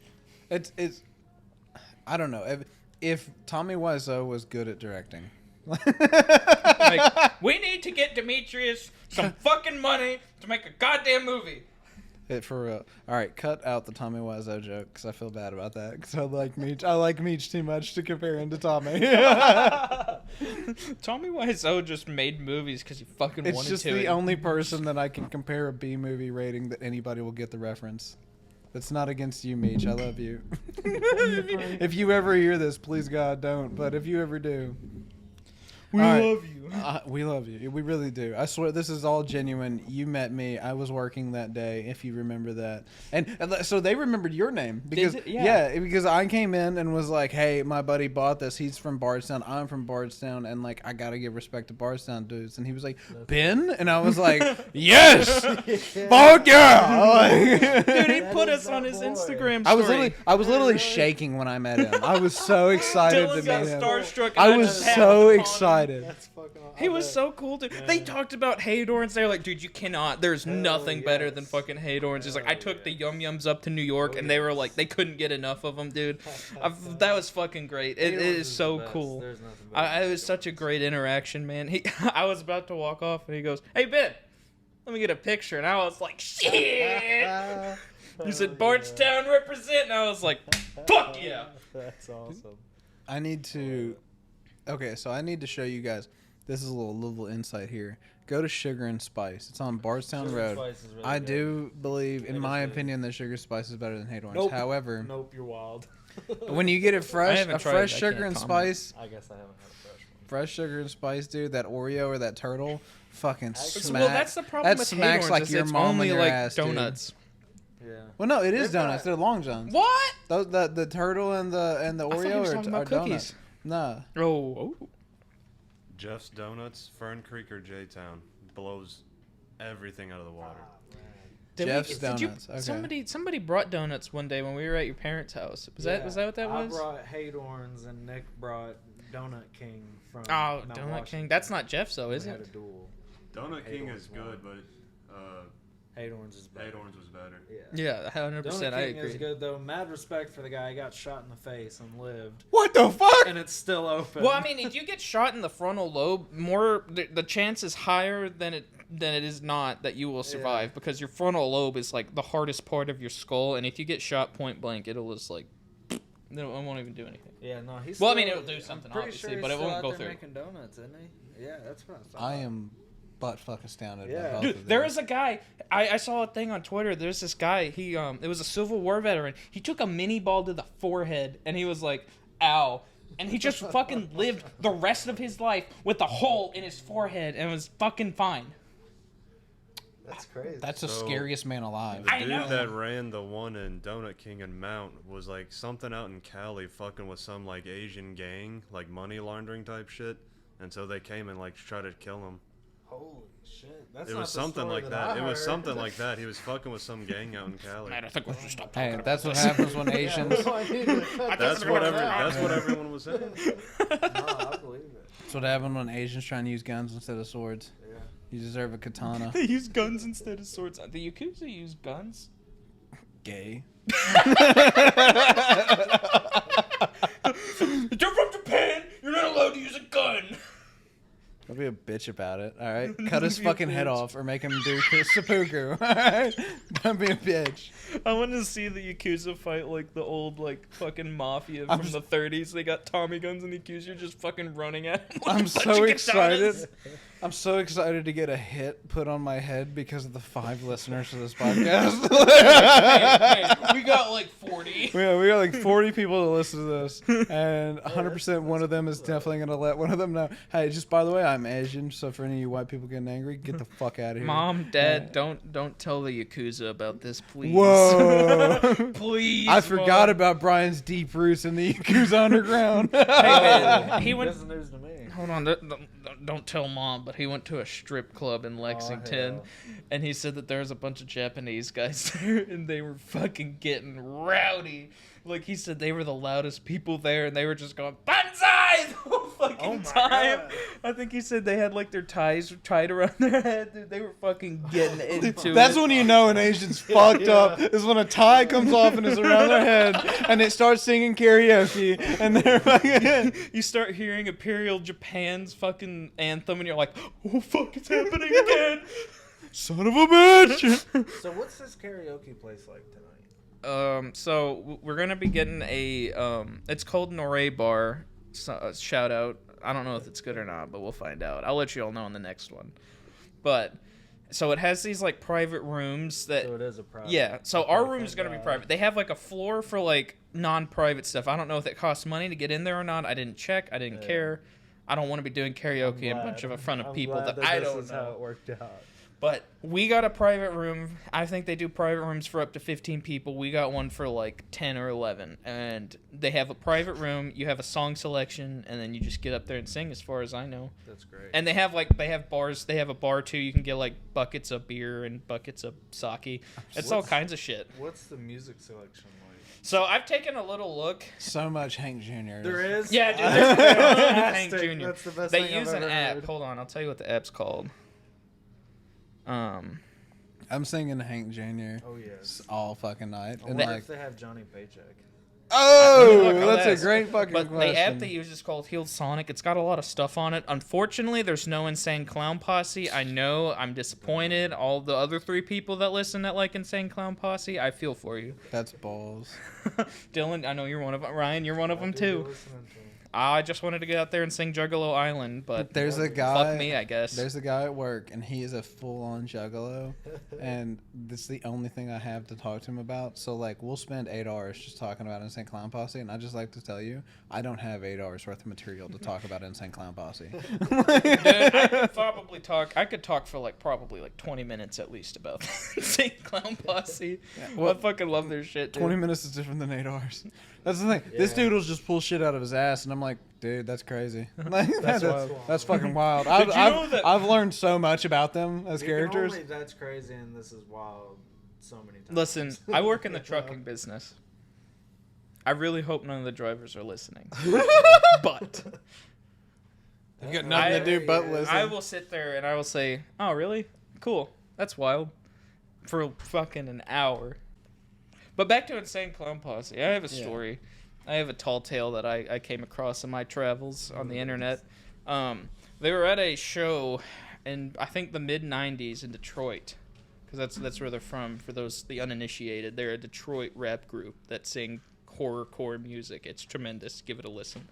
It's I don't know if Tommy Wiseau was good at directing. Like, we need to get Demetrius some fucking money to make a goddamn movie. For real. All right, cut out the Tommy Wiseau joke because I feel bad about that because I like Meech too much to compare him to Tommy. Tommy Wiseau just made movies because he fucking It's wanted just to. the only person that I can compare a B movie rating that anybody will get the reference. That's not against you, Meech. I love you. If you ever hear this, please God don't. But if you ever do, We all right. love you. We love you. We really do. I swear this is all genuine. You met me. I was working that day, if you remember that. And so they remembered your name because it? Yeah. because I came in and was like, "Hey, my buddy bought this. He's from Bardstown. I'm from Bardstown, and like I got to give respect to Bardstown dudes." And he was like, "Ben?" And I was like, "Yes. Fuck yeah." Dude, he That put is us on that his boy. Instagram story. I was literally shaking when I met him. I was so excited to Dylan got meet him. starstruck. and I was just tapped so upon him. excited. That's fucking awesome. He was so cool, dude. They talked about Haydorns. They were like, dude, you cannot. There's nothing better yes. than fucking Haydorns. He's like, I took the Yum Yums up to New York, and they were like, they couldn't get enough of them, dude. That was fucking great. It is so cool. There's nothing better. It was such a great interaction, man. I was about to walk off, and he goes, "Hey Ben, let me get a picture." And I was like, "Shit!" He said, "Bardstown represent," and I was like, "Fuck yeah!" That's awesome. I need to. Okay, so I need to show you guys. This is a little insight here. Go to Sugar and Spice. It's on Bardstown Sugar Road. Spice is really I good. do believe, in It is my good. opinion, that Sugar Spice is better than Haydorns. Nope. However, Nope, you're wild. when you get it fresh, haven't a tried fresh it. I Sugar can't and comment. Spice, I guess I haven't had a fresh one. fresh Sugar and Spice, dude, that Oreo or that turtle, fucking Actually- smack. Well, that's the problem that with smacks Haydorns like is your it's mom only and your like ass, dude. donuts. Yeah. Well, no, it is They're donuts. not- They're long johns. What? Those the turtle and the I thought you Oreo were are, talking are about donuts. cookies. No. Oh. Jeff's Donuts, Fern Creek or J-Town blows everything out of the water. Jeff's Donuts, okay. Somebody brought donuts one day when we were at your parents' house. Was that what that was? I brought Haydorns and Nick brought Donut King from Oh, Mount Donut Washington. King. That's not Jeff's though, is We it? had a duel. Donut King Haydor's is won. good, but Haydorn's is better. Haydorn's was better. Yeah. Yeah, 100%. Donut I King is agree. good though. Mad respect for the guy. He got shot in the face and lived, What the fuck? and it's still open. Well, I mean, if you get shot in the frontal lobe, the chance is higher than it is not that you will survive because your frontal lobe is like the hardest part of your skull, and if you get shot point blank, it'll just like it won't even do anything. Yeah, no, he's. Well, I still- mean, it'll do something, I'm pretty obviously, sure but he's it won't still go out there through. making donuts, isn't he? Yeah, that's what I thought. I am butt fuck astounded. Yeah. By both Dude, of there them. is a guy. I saw a thing on Twitter. There's this guy. He it was a Civil War veteran. He took a mini ball to the forehead, and he was like, "Ow." And he just fucking lived the rest of his life with a hole in his forehead and was fucking fine. That's crazy. That's the So- scariest man alive. The I dude know. that ran the one in Donut King and Mount was like something out in Cali fucking with some like Asian gang, like money laundering type shit. And so they came and like tried to kill him. Holy shit! That's It not was the something story like that. I It was heard. something like that. He was fucking with some gang out in Cali. Man, I think we should stop Hey, talking that's about what happens when Asians. That's what everyone was saying. No, I believe it. That's what happens when Asians trying to use guns instead of swords. Yeah. You deserve a katana. They use guns instead of swords. The Yakuza use guns. Gay. You're from Japan. You're not allowed to use a gun. Don't be a bitch about it. All right, cut his Don't be a fucking head bitch. off or make him do seppuku. All right, don't be a bitch. I want to see the Yakuza fight like the old like fucking mafia I'm from the 30s. They got Tommy guns and the Yakuza just fucking running at him. with I'm a so bunch of excited. katanas. I'm so excited to get a hit put on my head because of the 5 listeners to this podcast. Hey, we got like 40. we got like 40 people to listen to this, and 100% one of them is definitely gonna let one of them know. Hey, just by the way, I'm Asian, so for any of you white people getting angry, get the fuck out of here. Mom, Dad, don't tell the Yakuza about this, please. Whoa! Please. I forgot Mom. about Brian's deep roots in the Yakuza Underground. Hey, man, he went. That's news to me. Hold on, don't tell Mom, but he went to a strip club in Lexington, hell. and he said that there was a bunch of Japanese guys there, and they were fucking getting rowdy. Like, he said they were the loudest people there, and they were just going, "Banzai!" the whole fucking Oh my time. God. I think he said they had, like, their ties tied around their head. Dude, they were fucking getting into That's it. when you know an Asian's fucked up. Is when a tie comes off and is around their head, and it starts singing karaoke, and they're fucking. You start hearing Imperial Japan's fucking anthem, and you're like, "Oh fuck, it's happening again!" Son of a bitch. So what's this karaoke place like tonight? So we're gonna be getting a it's called Nore Bar. So, shout out. I don't know if it's good or not, but we'll find out. I'll let you all know in the next one. But so it has these like private rooms that So it is a private. yeah. So Okay, our room thank is gonna be God. private. They have like a floor for like non-private stuff. I don't know if it costs money to get in there or not. I didn't check. I didn't Yeah. care. I don't want to be doing karaoke in a bunch of in front of people that I don't This is know. how it worked out. But we got a private room. I think they do private rooms for up to 15 people. We got one for like 10 or 11. And they have a private room. You have a song selection, and then you just get up there and sing, as far as I know. That's great. And they have bars. They have a bar too. You can get like buckets of beer and buckets of sake. It's all What's- kinds of shit. What's the music selection like? So I've taken a little look. So much Hank Jr. There is. Yeah, dude, That's there's fantastic. Hank Jr. That's the best They thing use I've an ever app. heard. Hold on, I'll tell you what the app's called. I'm singing Hank Jr. Oh yes. all fucking night. I And wonder like, if they have Johnny Paycheck. oh, Look, I'll that's ask. a great fucking But question. the app they use is called Healed Sonic. It's got a lot of stuff on it. Unfortunately, there's no Insane Clown Posse. I know. I'm disappointed. All the other 3 people that listen that like Insane Clown Posse, I feel for you. That's balls. Dylan, I know you're one of them. Ryan, you're one of them I do too. be listening to 'em. I just wanted to get out there and sing Juggalo Island, but There's a guy. fuck me, I guess. There's a guy at work, and he is a full-on juggalo, and this is the only thing I have to talk to him about. So, like, we'll spend 8 hours just talking about Insane Clown Posse, and I just like to tell you, I don't have 8 hours worth of material to talk about Insane Clown Posse. Dude, I could probably talk. I could talk for probably 20 minutes at least about Insane Clown Posse. well, I fucking love their shit. Dude. 20 minutes is different than 8 hours. That's the thing. This Yeah. dude will just pull shit out of his ass, and I'm like, dude, that's crazy. Like, That's that's, wild. that's fucking wild. Did I've, you know I've, that- I've learned so much about them as You can characters. only, that's crazy, and this is wild. So many times. Listen, I work in the trucking business. I really hope none of the drivers are listening. But You've got nothing to do but listen. I will sit there and I will say, "Oh, really? Cool. That's wild." for fucking an hour. But back to Insane Clown Posse. I have a story. I have a tall tale that I came across in my travels on the internet. They were at a show in, I think, the mid-'90s in Detroit. Because that's where they're from, for the uninitiated. They're a Detroit rap group that sing horrorcore music. It's tremendous. Give it a listen.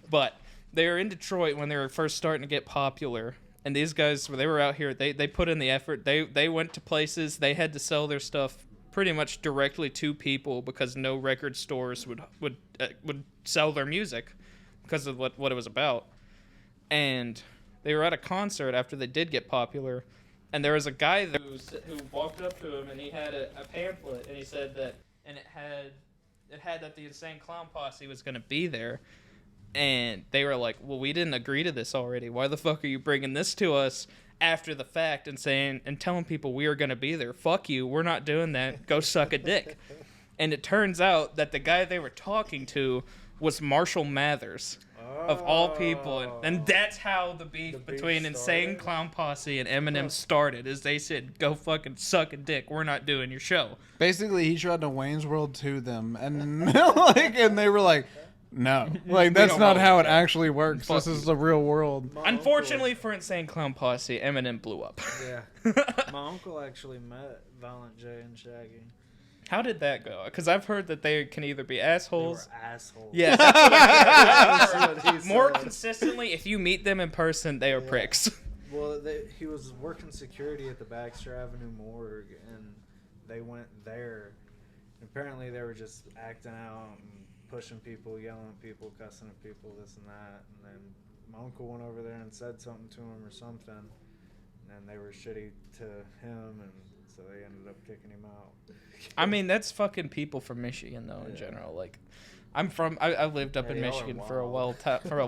But they were in Detroit when they were first starting to get popular. And these guys, they were out here. They put in the effort. They went to places. They had to sell their stuff pretty much directly to people because no record stores would sell their music because of what it was about. And they were at a concert after they did get popular. And there was a guy there who walked up to him, and he had a pamphlet, and he said that, and it had that the Insane Clown Posse was going to be there. And they were like, well, we didn't agree to this already. Why the fuck are you bringing this to us after the fact and telling people we are going to be there? Fuck you. We're not doing that. Go suck a dick. And it turns out that the guy they were talking to was Marshall Mathers. Of all people, and that's how the beef between Insane Clown Posse and Eminem started. Is they said, "Go fucking suck a dick. We're not doing your show." Basically, he tried to Wayne's World to them, and and they were like, "No, like that's not how it actually works. This is the real world." Unfortunately for Insane Clown Posse, Eminem blew up. Yeah. My uncle actually met Violent J and Shaggy. How did that go? Because I've heard that they can either be assholes. They were assholes. Yeah, that's what That's what he more said. consistently, if you meet them in person, they are pricks. Well, he was working security at the Baxter Avenue morgue, and they went there. And apparently, they were just acting out and pushing people, yelling at people, cussing at people, this and that. And then my uncle went over there and said something to him or something, and then they were shitty to him, and so they ended up kicking him out. I mean, that's fucking people from Michigan, though, in general. Like, I lived up in y'all are Michigan for a wild.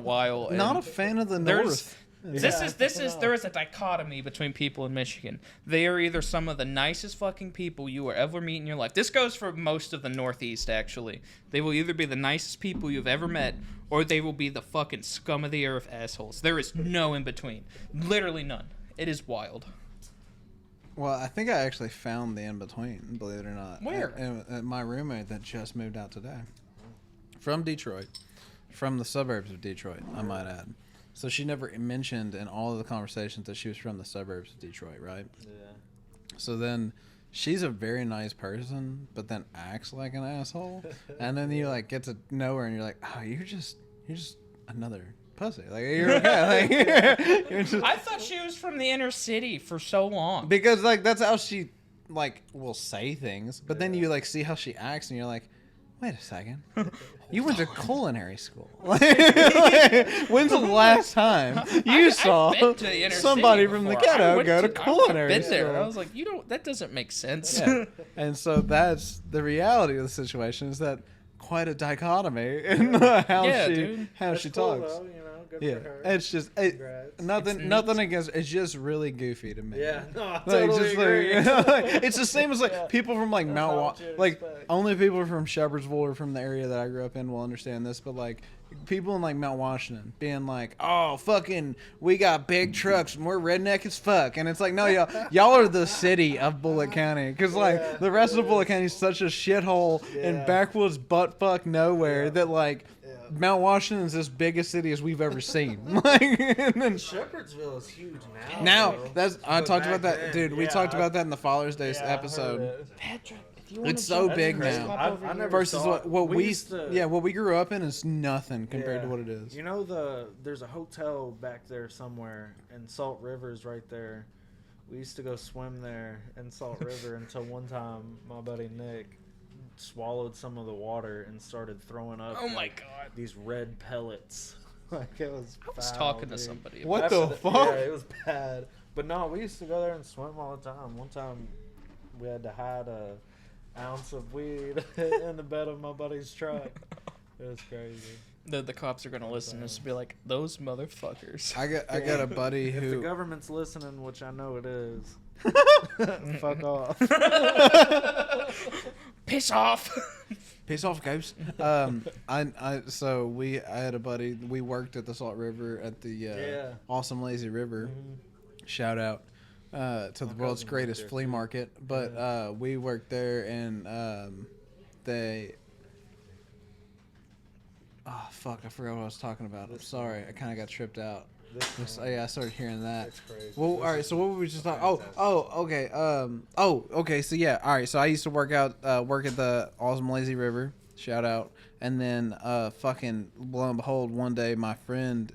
while. And Not a fan of the there's- North. there is a dichotomy between people in Michigan. They are either some of the nicest fucking people you will ever meet in your life. This goes for most of the Northeast, actually. They will either be the nicest people you've ever met, or they will be the fucking scum of the earth assholes. There is no in between. Literally none. It is wild. Well, I think I actually found the in between. Believe it or not. Where? At my roommate that just moved out today, from Detroit, from the suburbs of Detroit, I might add. So she never mentioned in all of the conversations that she was from the suburbs of Detroit, right? Yeah. So then she's a very nice person, but then acts like an asshole. And then you like get to know her and you're like, oh, you're just another pussy. Like you're okay. Like, you're just, I thought she was from the inner city for so long. because like that's how she like will say things. But then you like see how she acts and you're like, wait a second. You went to culinary school. When's the last time you saw I've been to the inner somebody city from the before. I ghetto went go to I've culinary been school? there. I was like, that doesn't make sense. Yeah. And so that's the reality of the situation, is that quite a dichotomy in how Yeah, she dude. That's she cool, talks. though, you know, good Yeah, for her. it's just Congrats. nothing It's neat. against. It's just really goofy to me. Yeah, no, I Like, totally just agree. like, it's the same as like Yeah. people from like That's Mount not Wa- what you'd like expect. only people from Shepherdsville or from the area that I grew up in will understand this, but like people in like Mount Washington being like, oh fucking, we got big trucks and we're redneck as fuck, and it's like, no, y'all are the city of Bullitt County, because like Yeah, the rest it of Bullitt is. County is such a shithole and Yeah. backwoods butt fuck nowhere Yeah. that like. Yeah. Mount Washington is as big a city as we've ever seen. Like, and then Shepherdsville is huge now. now though. that's I But talked about back that, then, dude. We yeah, talked I- about that in the Father's Day yeah, I heard episode. it. Patrick, if you It's so That's big crazy. now. I never Versus saw it. what we used to, what we grew up in is nothing compared to Yeah. what it is. You know there's a hotel back there somewhere, and Salt River's right there. We used to go swim there in Salt River until one time my buddy Nick swallowed some of the water and started throwing up. Oh my like, god. These red pellets. Like it was. I was foul, talking to dude. somebody. What After the fuck? Yeah, it was bad. But no, we used to go there and swim all the time. One time, we had to hide a ounce of weed in the bed of my buddy's truck. It was crazy. The cops are gonna listen to this and be like, those motherfuckers. I got a buddy If the who government's listening, which I know it is, fuck off. Piss off. piss off, ghost. I had a buddy. We worked at the Salt River at the Yeah. Awesome Lazy River. Mhm. Shout out. to the world's cousin worked greatest there, flea too. market. But we worked there, and they. Oh fuck! I forgot what I was talking about. I'm sorry. I kind of got tripped out. Yeah, I started hearing that. It's crazy. Well, all right. So what were we just talking? Okay. Okay. So yeah. All right. So I used to work at the Awesome Lazy River. Shout out. And then, fucking lo and behold, one day my friend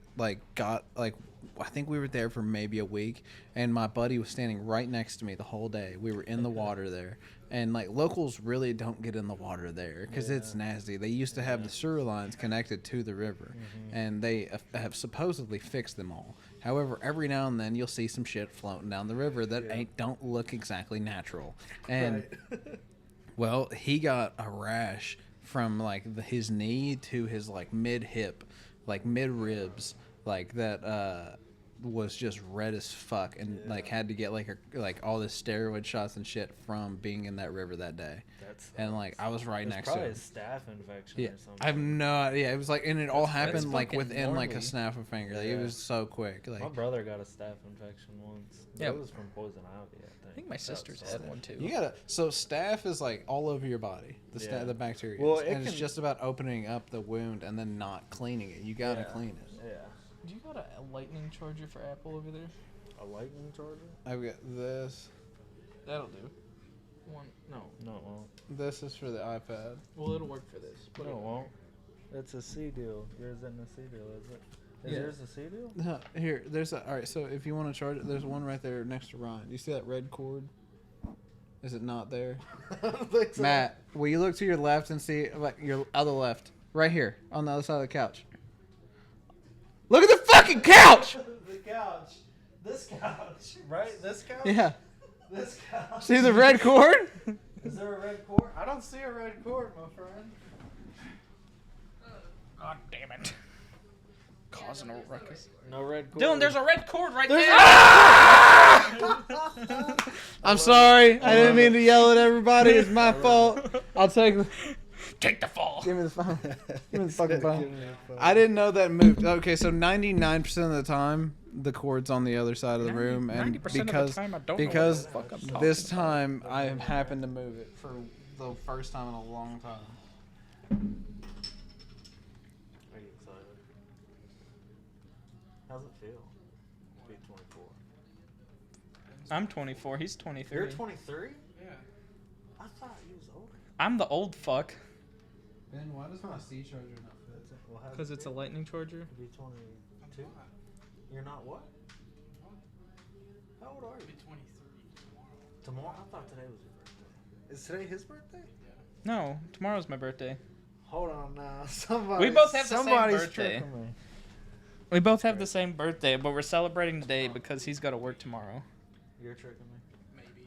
I think we were there for maybe a week, and my buddy was standing right next to me the whole day. We were in the water there, and like locals really don't get in the water there because it's nasty. They used to have the sewer lines connected to the river, and they have supposedly fixed them all. However, every now and then you'll see some shit floating down the river that don't look exactly natural, and well, he got a rash from like his knee to his like mid hip, like mid ribs, like that was just red as fuck, and like had to get like all this steroid shots and shit from being in that river that day. And like I was right next to Probably him. a staph infection Yeah, or something. I have no idea. It was like, and it all happened like fucking within like a gnarly. snap of a finger. Like, it Yeah. was so quick. Like My brother got a staph infection once. Yeah. It was from poison ivy, I think. I think my sister's That was had one too. you gotta. So staph is like all over your body. Yeah. The bacteria. Well, is. it And it's can- just about opening up the wound and then not cleaning it. You gotta Yeah. clean it. Yeah. Do you got a lightning charger for Apple over there? A lightning charger? I've got this. That'll do. One. No. No, it won't. This is for the iPad. Well, it'll work for this. No, it won't. It's a C deal. Yours isn't a C deal, is it? Is Yeah. yours a C deal? Here, there's a. All right, so if you want to charge it, there's one right there next to Ryan. Do you see that red cord? Is it not there? I don't think so. Matt, will you look to your left and see, like, your other left? Right here, on the other side of the couch. Look at the fucking couch! The couch. This couch. Right? This couch? Yeah. This couch. See the red cord? Is there a red cord? I don't see a red cord, my friend. God damn it. Causing a ruckus. No red cord. Dylan, there's a red cord right there. I'm sorry. I didn't mean to yell at everybody. It's my fault. I'll take the... Take the fall. Give me the phone. Give me the fucking phone. I didn't know that moved. Okay, so 99% of the time, the cord's on the other side of the room, and 90% of the because time, I don't know what because the fuck I'm talking this about. time I have happened to move it for the first time in a long time. Are you excited? How's it feel? To be 24. I'm 24. He's 23. You're 23? Yeah. I thought you was older. I'm the old fuck. Ben, why does my C charger not fit? Well, how's Because it it's a feel lightning charger. to be 22? You're not what? How old are you? 23 tomorrow. Tomorrow? I thought today was your birthday. Is today his birthday? No, tomorrow's my birthday. Hold on now. Somebody. We both have the same somebody's birthday. tricking me. We both have the same birthday, but we're celebrating today because he's got to work tomorrow. You're tricking me. Maybe.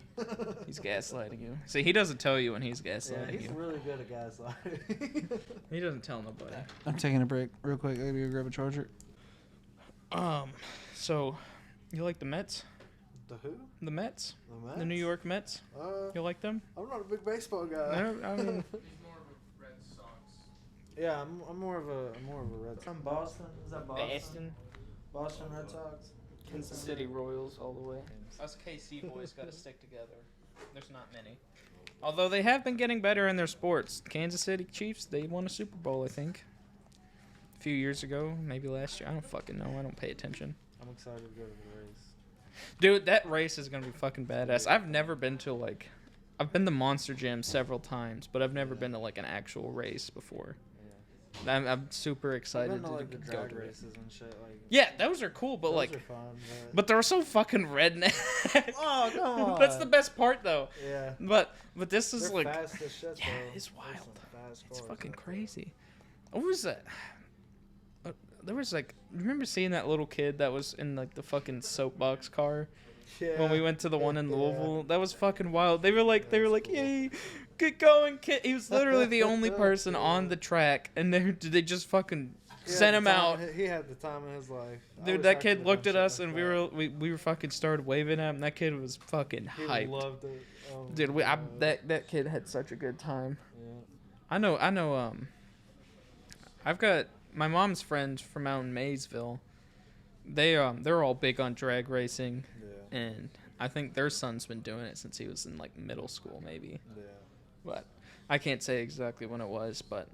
He's gaslighting you. See, he doesn't tell you when he's Yeah, gaslighting he's you. really good at gaslighting. He doesn't tell nobody. I'm taking a break real quick. I gotta go grab a charger. So, you like the Mets? The who? The Mets? The Mets? The New York Mets? You like them? I'm not a big baseball guy. No, I mean, He's more of a Red Sox. Yeah, I'm more of a Red Sox. From Boston? Is that Boston? Boston Red Sox. Kansas City Royals all the way. Us KC boys got to stick together. There's not many. Although they have been getting better in their sports. Kansas City Chiefs, they won a Super Bowl, I think. A few years ago, maybe last year. I don't fucking know. I don't pay attention. I'm excited to go to the race. Dude, that race is going to be fucking badass. I've never been to, like... I've been to Monster Jam several times, but I've never been to, like, an actual race before. I'm super I've excited been to to like the go drag to it. races and shit. Like, Yeah, those are cool, but, those like... are fun, But they're so fucking redneck. Oh, come on. That's the best part, though. Yeah. But this is They're like, fast as shit, yeah, though. it's There's wild. some fast it's cars fucking out there. crazy. What was that? There was like, remember seeing that little kid that was in like the fucking soapbox car Yeah. when we went to the one in Yeah. Louisville? That was fucking wild. They were like, yay, get going, kid. He was literally the only person on the track, and they just fucking He had sent the him time- out. He had the time of his life. I Dude, wish that I kid could've looked done at shit us, like and that. we were fucking started waving at him. That kid was fucking He hyped. loved it. Oh, Dude, God. that kid had such a good time. Yeah. I know. I've got my mom's friends from out in Maysville. They're all big on drag racing, Yeah. and I think their son's been doing it since he was in like middle school, maybe. Yeah. But I can't say exactly when it was, but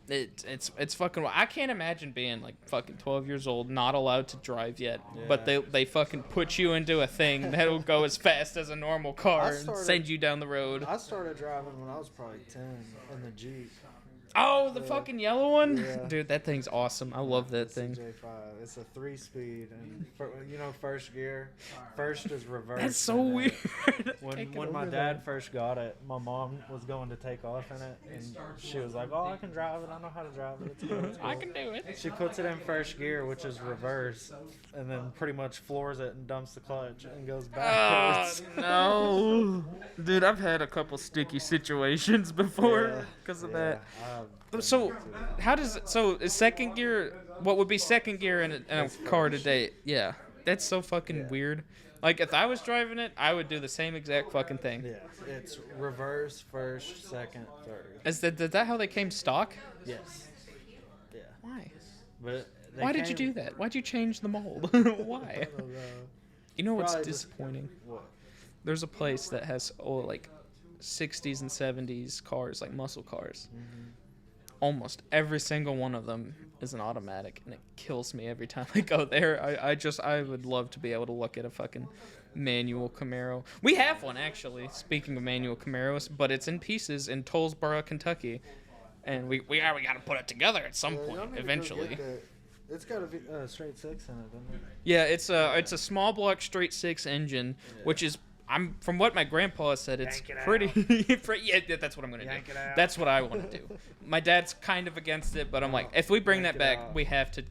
it's fucking. I can't imagine being like fucking 12 years old, not allowed to drive yet, but they fucking put you into a thing that'll go as fast as a normal car and send you down the road. I started driving when I was probably 10 in the Jeep. Oh, the fucking yellow one, Yeah. dude, that thing's awesome. I love that It's a thing. J5. It's a 3-speed, and first gear. First is reverse. That's so and, weird. When my dad first got it, my mom was going to take off in it, and she was like, "Oh, I can drive it. I know how to drive it. It's cool, it's I cool." can do it. She puts it in first gear, which is reverse, and then pretty much floors it and dumps the clutch and goes Oh backwards. no, dude! I've had a couple sticky situations before because of that. So, how does it? So, is second gear? What would be second gear in a car today? Yeah, that's so fucking weird. Like, if I was driving it, I would do the same exact fucking thing. Yeah, it's reverse, first, second, third. Is that how they came stock? Yes. Yeah. Why? But Why did you do that? Why'd you change the mold? Why? I don't know. You know what's Probably just- disappointing? What? There's a place that has like 60s and 70s cars, like muscle cars. Almost every single one of them is an automatic, and it kills me every time I go there. I would love to be able to look at a fucking manual Camaro. We have one, actually, speaking of manual Camaros, but it's in pieces in Tollsboro, Kentucky. And we got to put it together at some Y'all point, need to go eventually. get that. It's got a straight 6 in it, doesn't it? Yeah, it's a small block straight 6 engine, which is from what my grandpa said, it's Yank it pretty. Yeah, that's what I'm gonna Yank do. it out. That's what I want to do. My dad's kind of against it, but I'm like, if we bring Yank that it back, out. we have to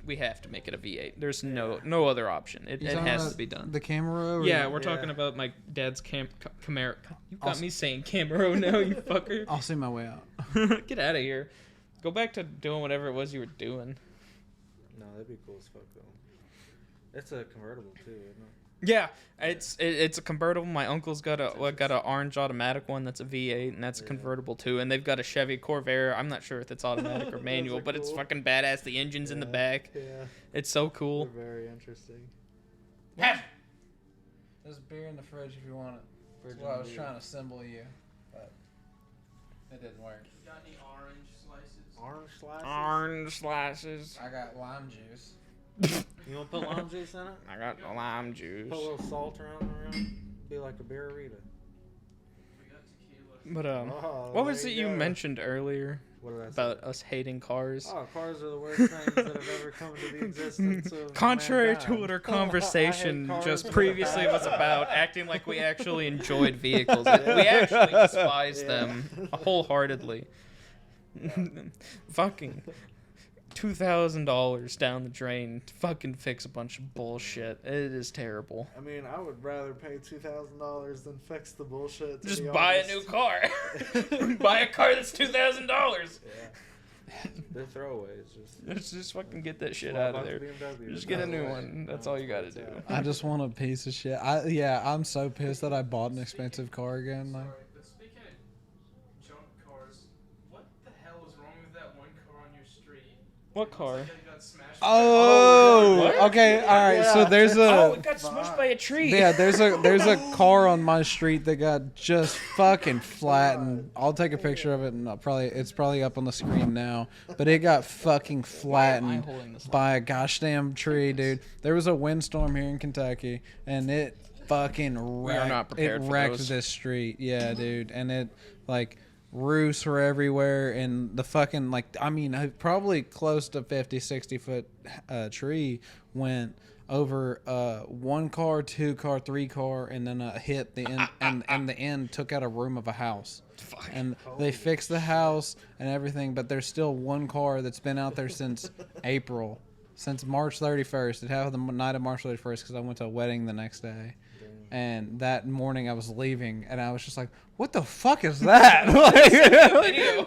make it a V8. There's no other option. It You talking has about to be done. The Camaro? Or Yeah, we're Yeah. talking about my dad's Camaro. You got Also- me saying Camaro now, you fucker. I'll see my way out. Get out of here. Go back to doing whatever it was you were doing. No, that'd be cool as fuck though. It's a convertible too, isn't it? Yeah, it's a convertible. My uncle's got an orange automatic one that's a V8, and that's a convertible too. And they've got a Chevy Corvair. I'm not sure if it's automatic or manual, but it's cool. fucking badass. The engine's in the back. Yeah. It's so cool. They're very interesting. There's beer in the fridge if you want it. Virgin Well, I was beer. trying to symbol you, but it didn't work. Got any orange slices? Orange slices? Orange slices. I got lime juice. You want to put lime juice in it? I got lime juice. Put a little salt around the rim. Be like a beerita. We got tequila. But Oh, what was there it you you go. mentioned earlier What did I say? about us hating cars? Oh, cars are the worst things that have ever come to the existence of Contrary to mankind. what our I hate conversation cars just with a previously was passion. about, acting like we actually enjoyed vehicles. We actually despise them wholeheartedly. Fucking $2,000 down the drain to fucking fix a bunch of bullshit. It is terrible. I mean, I would rather pay $2,000 than fix the bullshit. to Just be buy a honest. new car. Buy a car that's $2,000. Yeah. They're throwaways. Just fucking get that shit Well, out of about there. the BMW. Just get a new one. That's all you gotta do. I just want a piece of shit. I'm so pissed that I bought an expensive car again. Like, Sorry, but speaking of junk cars, what the hell is wrong with that one car on your street? What It looks car? like it got smashed. oh, What? okay, all right. So Yeah. there's Oh, a it got smushed by a tree. yeah, there's a car on my street that got just fucking flattened. I'll take a picture of it and it's probably up on the screen now. But it got fucking flattened holding this by a gosh damn tree, dude. There was a windstorm here in Kentucky, and it fucking wrecked, not prepared for wrecked those. this street. Yeah, dude, and it like. Roofs were everywhere, and the fucking probably close to 50-60 foot tree went over 1 car, 2 car, 3 car, and then hit the end, and the end took out a room of a house. And they fixed the house and everything, but there's still 1 car that's been out there since April, since March 31st. It happened the night of March 31st because I went to a wedding the next day. And that morning I was leaving, and I was just like, "What the fuck is that?"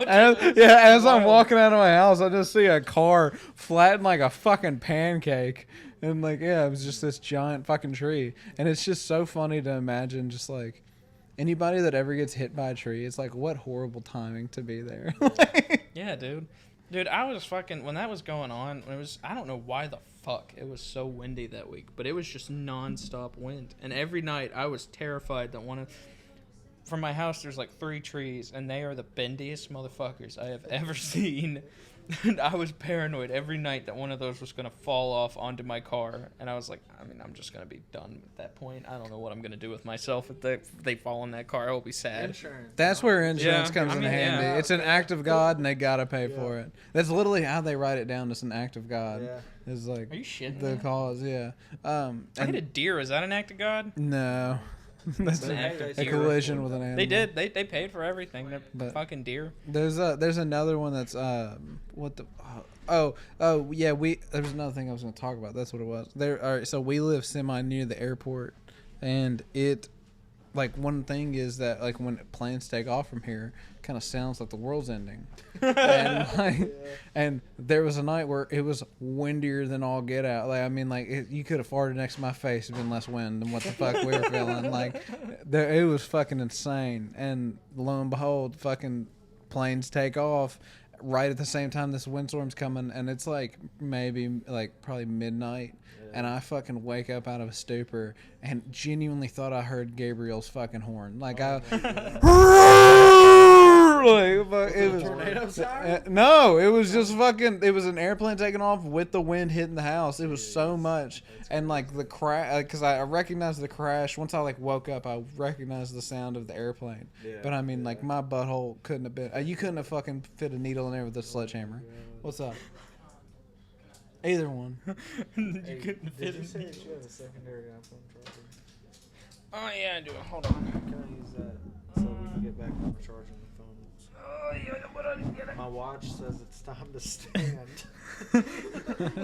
As I'm walking out of my house, I just see a car flattened like a fucking pancake, and it was just this giant fucking tree. And it's just so funny to imagine, just like anybody that ever gets hit by a tree, it's like, what horrible timing to be there. Yeah, dude. Dude, I was fucking when that was going on. I don't know why the fuck. It was so windy that week, but it was just non-stop wind. And every night I was terrified that from my house there's like 3 trees, and they are the bendiest motherfuckers I have ever seen. And I was paranoid every night that one of those was going to fall off onto my car. And I was like, I mean, I'm just going to be done at that point. I don't know what I'm going to do with myself if they fall in that car. I will be sad. Insurance. That's where insurance Yeah, comes I in mean, handy. yeah. It's an act of God, and they gotta pay for it. That's literally how they write it down. It's an act of God. Yeah. It's like Are you shitting the me? cause. Yeah. I hit a deer. Is that an act of God? No. That's An act a of deer. collision with an animal. They did. They paid for everything. They're But- fucking deer. There's another one that's what the oh yeah, there's another thing I was going to talk about. That's what it was. All right, so we live semi near the airport, and it like one thing is that like when planes take off from here, kind of sounds like the world's ending. And like, and there was a night where it was windier than all get out. Like I mean, like you could have farted next to my face, it'd been less wind than what the fuck we were feeling. Like it was fucking insane. And lo and behold, fucking planes take off right at the same time this windstorm's coming, and it's like maybe like probably midnight. And I fucking wake up out of a stupor and genuinely thought I heard Gabriel's fucking horn. Like it was Tornado siren? no, it was just fucking. It was an airplane taking off with the wind hitting the house. It was so much, and like the crash, because I recognized the crash. Once I like woke up, I recognized the sound of the airplane. Yeah, But I mean, like my butthole couldn't have been. You couldn't have fucking fit a needle in there with a sledgehammer. What's up? Either one. You Hey, couldn't did fit you in. say that you have a secondary iPhone charger? Oh yeah, I do. Hold on. Can I use that so we can get back on charging the phones? Oh yeah, but I didn't get it. My watch says it's time to stand.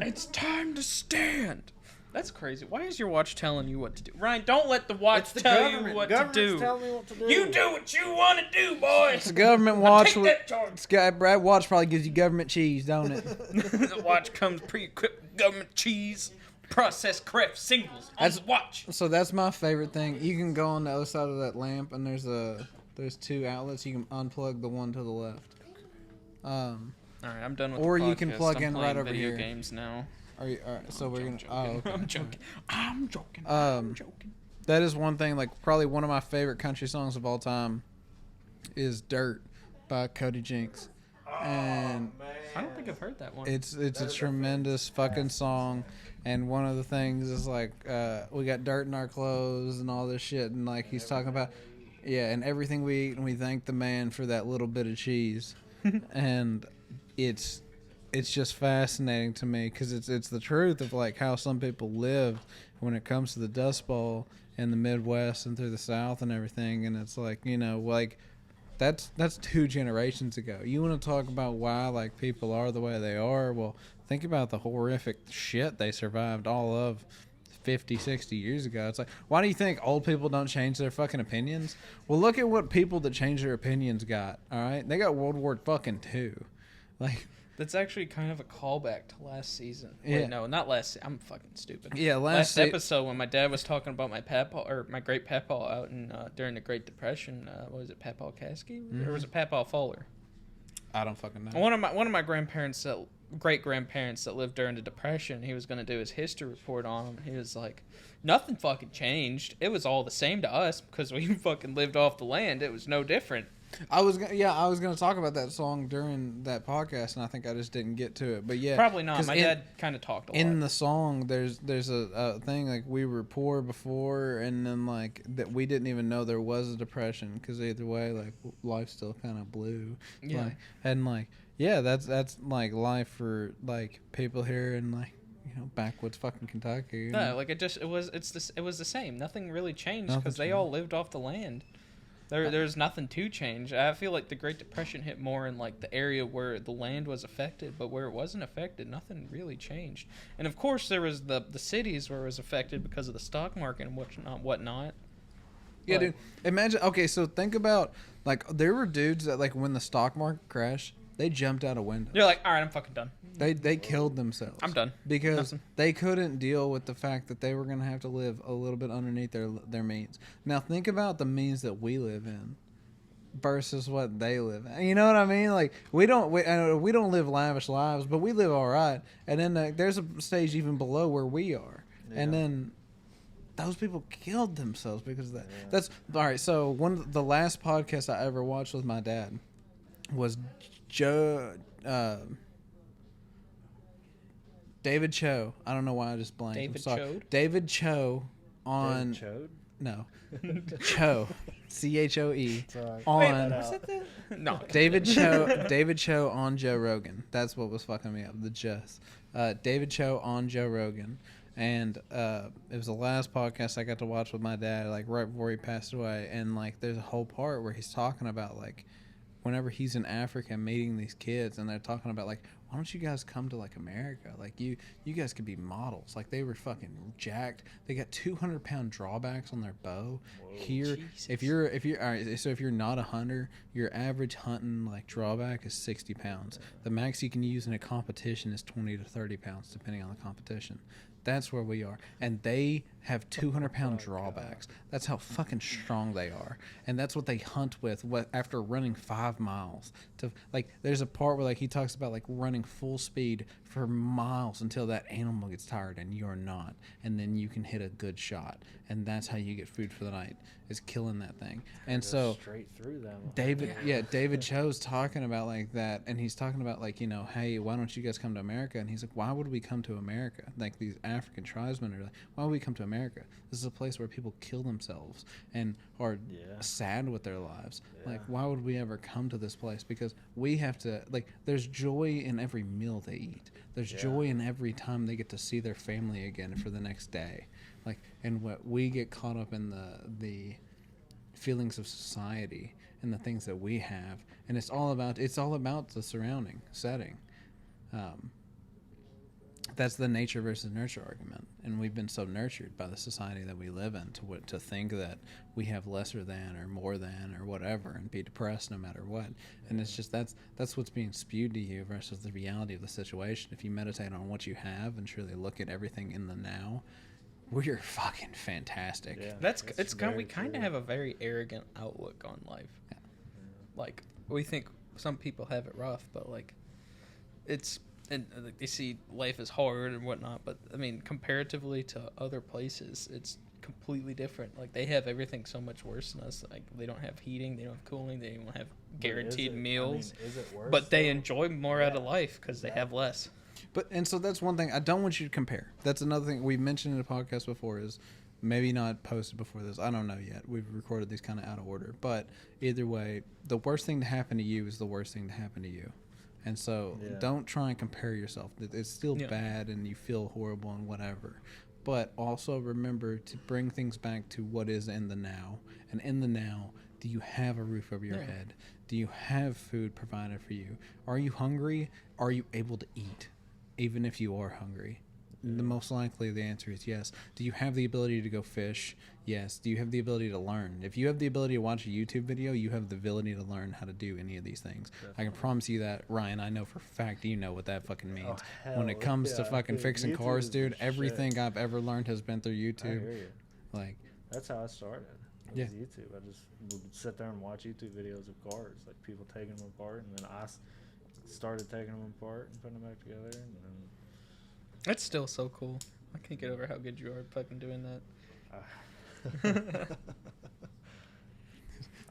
It's time to stand. That's crazy. Why is your watch telling you what to do? Ryan, don't let the watch tell you what to do. Tell me what to do. You do what you want to do, boys. It's a government watch. Take that charge. This guy Brad Watch probably gives you government cheese, don't it? The watch comes pre-equipped with government cheese, processed correct singles on That's- the watch. So that's my favorite thing. You can go on the other side of that lamp, and there's 2 outlets. You can unplug the one to the left. All right, I'm done with Or the you can podcast. plug I'm in playing right over video here. games now. All right, so we're gonna. Joking. Oh, okay. I'm joking. I'm joking. Um, I'm joking. That is one thing. Like probably one of my favorite country songs of all time is "Dirt" by Cody Jinks, and I don't think I've heard that one. it's a tremendous fucking song. And one of the things is like we got dirt in our clothes and all this shit, and like he's talking about, yeah, and everything we eat, and we thank the man for that little bit of cheese, and it's just fascinating to me because it's the truth of like how some people lived when it comes to the Dust Bowl in the Midwest and through the South and everything, and it's like like. That's 2 generations ago. You want to talk about why like people are the way they are? Well, think about the horrific shit they survived all of 50, 60 years ago. It's like, why do you think old people don't change their fucking opinions? Well, look at what people that change their opinions got, all right? They got World War fucking II. Like, That's actually kind of a callback to last season. Yeah. Wait, no, not last. I'm fucking stupid. yeah, Last episode when my dad was talking about my papaw or my great papaw out in during the Great Depression. What was it, Papaw Caskey or was it Papaw Fuller? I don't fucking know. One of my grandparents great grandparents that lived during the Depression. He was gonna do his history report on them. He was like, nothing fucking changed. It was all the same to us because we fucking lived off the land. It was no different. I was gonna talk about that song during that podcast, and I think I just didn't get to it. But yeah, Probably not. 'cause My dad kind of talked a lot. in the song there's a thing like we were poor before, and then like that we didn't even know there was a depression because either way like life still kind of blew. Yeah. Like, and like yeah, that's like life for like people here in like backwoods fucking Kentucky. you No, know? like it was the same. Nothing really changed Nothing because they changed. all lived off the land. There's nothing to change. I feel like the Great Depression hit more in like the area where the land was affected, but where it wasn't affected, nothing really changed. And of course, there was the cities where it was affected because of the stock market and whatnot. Yeah, But- dude. Imagine. Okay, so think about like there were dudes that like when the stock market crashed, they jumped out of windows. You're like, all right, I'm fucking done. They killed themselves. I'm done. Because Nothing. they couldn't deal with the fact that they were going to have to live a little bit underneath their means. Now think about the means that we live in. versus what they live in. You know what I mean? Like we don't live lavish lives, but we live all right. And then there's a stage even below where we are, and then those people killed themselves because of that. Yeah. That's all right. So the last podcast I ever watched with my dad was David Cho. I don't know why I just blanked. David I'm sorry. Chode? David Cho on Chode? no Cho CHOE Sorry. on Was that the? No. David Cho on Joe Rogan. That's what was fucking me up. The just David Cho on Joe Rogan, and it was the last podcast I got to watch with my dad, like right before he passed away. And like, there's a whole part where he's talking about like, whenever he's in Africa meeting these kids, and they're talking about like, why don't you guys come to like America? Like you guys could be models. Like they were fucking jacked. They got 200-pound drawbacks on their bow. Whoa. Here, Jesus. if you're all right, so if you're not a hunter, your average hunting like drawback is 60 pounds. The max you can use in a competition is 20 to 30 pounds, depending on the competition. That's where we are. And they have 200-pound drawbacks. That's how fucking strong they are. And that's what they hunt with after running 5 miles. Like, there's a part where like he talks about like running full speed for miles until that animal gets tired and you're not. And then you can hit a good shot. And that's how you get food for the night, is killing that thing. And so straight through them. David Cho's talking about like that, and he's talking about like, you know, hey, why don't you guys come to America? And he's like, why would we come to America? Like these African tribesmen are like, why would we come to America? This is a place where people kill themselves and are sad with their lives. Like, why would we ever come to this place? Because we have to, like, there's joy in every meal they eat. There's joy in every time they get to see their family again for the next day. Like, and what we get caught up in the feelings of society and the things that we have, and it's all about the surrounding setting. That's the nature versus nurture argument, and we've been so nurtured by the society that we live in to think that we have lesser than or more than or whatever, and be depressed no matter what. And it's just that's what's being spewed to you versus the reality of the situation. If you meditate on what you have and truly look at everything in the now, we're fucking fantastic. Yeah. It's kind. very We kind true. of have a very arrogant outlook on life. Yeah. Like, we think some people have it rough, but like, it's, and like, they see life as hard and whatnot. But I mean, comparatively to other places, it's completely different. Like, they have everything so much worse than us. Like, they don't have heating, they don't have cooling, they don't have guaranteed meals. Is it worse? But they though? enjoy more out of life because they have less. But and so that's one thing I don't want you to compare. That's another thing we mentioned in a podcast before, is maybe not posted before this. I don't know yet. We've recorded these kind of out of order. But either way, the worst thing to happen to you is the worst thing to happen to you. And so don't try and compare yourself. It's still bad and you feel horrible and whatever. But also remember to bring things back to what is in the now. And in the now, do you have a roof over your head? Do you have food provided for you? Are you hungry? Are you able to eat? Even if you are hungry, the most likely the answer is yes. Do you have the ability to go fish? Yes. Do you have the ability to learn? If you have the ability to watch a YouTube video, you have the ability to learn how to do any of these things. Definitely. I can promise you that, Ryan. I know for a fact you know what that fucking means. When it comes to fucking fixing YouTube cars, is dude, the everything shit. I've ever learned has been through I YouTube. hear you. Like, That's how I started. It was YouTube. I just would sit there and watch YouTube videos of cars, like people taking them apart, and then I started taking them apart and putting them back together, and then. That's still so cool. I can't get over how good you are at fucking doing that.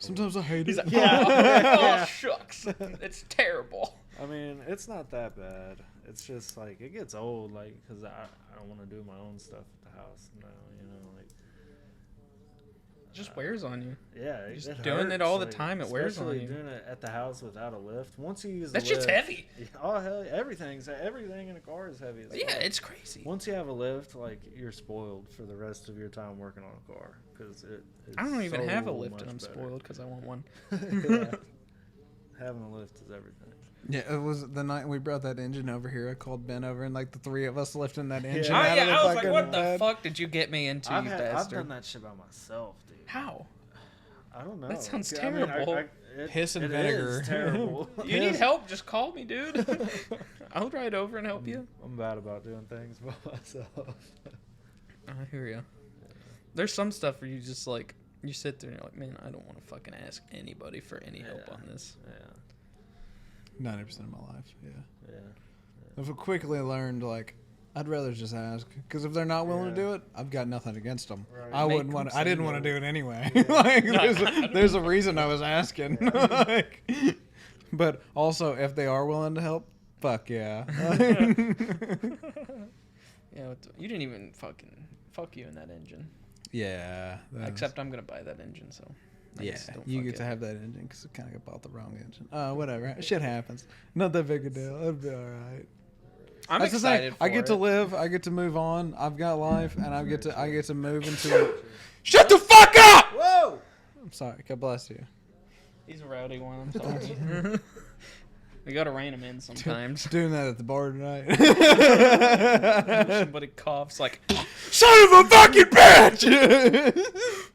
sometimes I hate He's it. like, oh, shucks. It's terrible. I mean, it's not that bad. It's just like it gets old, like because I don't want to do my own stuff at the house now. You know, like It just wears on you. yeah, Just doing it all the time, it wears on especially you. doing it at the house without a lift. Once you use That the shit's lift, heavy. Oh hell, everything in a car is heavy. As Yeah, fuck. it's crazy. Once you have a lift, like you're spoiled for the rest of your time working on a car because it's I don't even have a so lift, and much I'm better. spoiled because I want one. Yeah. Having a lift is everything. Yeah, it was the night we brought that engine over here. I called Ben over, and like the three of us lifting that engine Oh, out of yeah, the I was like, fucking what the bed. fuck did you get me into, you I've bastard? done that shit by myself, dude. How? I don't know. That sounds I mean, terrible. Piss and it vinegar. is terrible. You need help, just call me, dude. I'll ride over and help you. I'm bad about doing things by myself. I hear you. There's some stuff where you just like, You sit there and you're like, man, I don't want to fucking ask anybody for any help on this. Yeah. 90% of my life. Yeah. Yeah. I've quickly learned like I'd rather just ask because if they're not willing to Yeah. do it, I've got nothing against them. Right. I Make wouldn't want. them I say didn't want to no. do it anyway. Yeah. like No, there's a reason I was asking. like, but also if they are willing to help, fuck yeah. Yeah, you didn't even fuck you in that engine. yeah. that Except I'm gonna buy that engine, so. I Yeah, just don't you fuck get it. to have that engine because I kind of bought the wrong engine. Whatever. Shit happens. Not that big a deal. It'll be all right. I'm That's the thing. excited. I get for to it. live. I get to move on. I've got life, and I get to move into it. Shut the fuck up! Whoa! I'm sorry. God bless you. He's a rowdy one. I'm sorry. We gotta rein him in sometimes. Doing that at the bar tonight. Somebody coughs like, Son of a fucking bitch!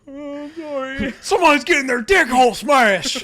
oh, sorry. Someone's getting their dick hole smashed.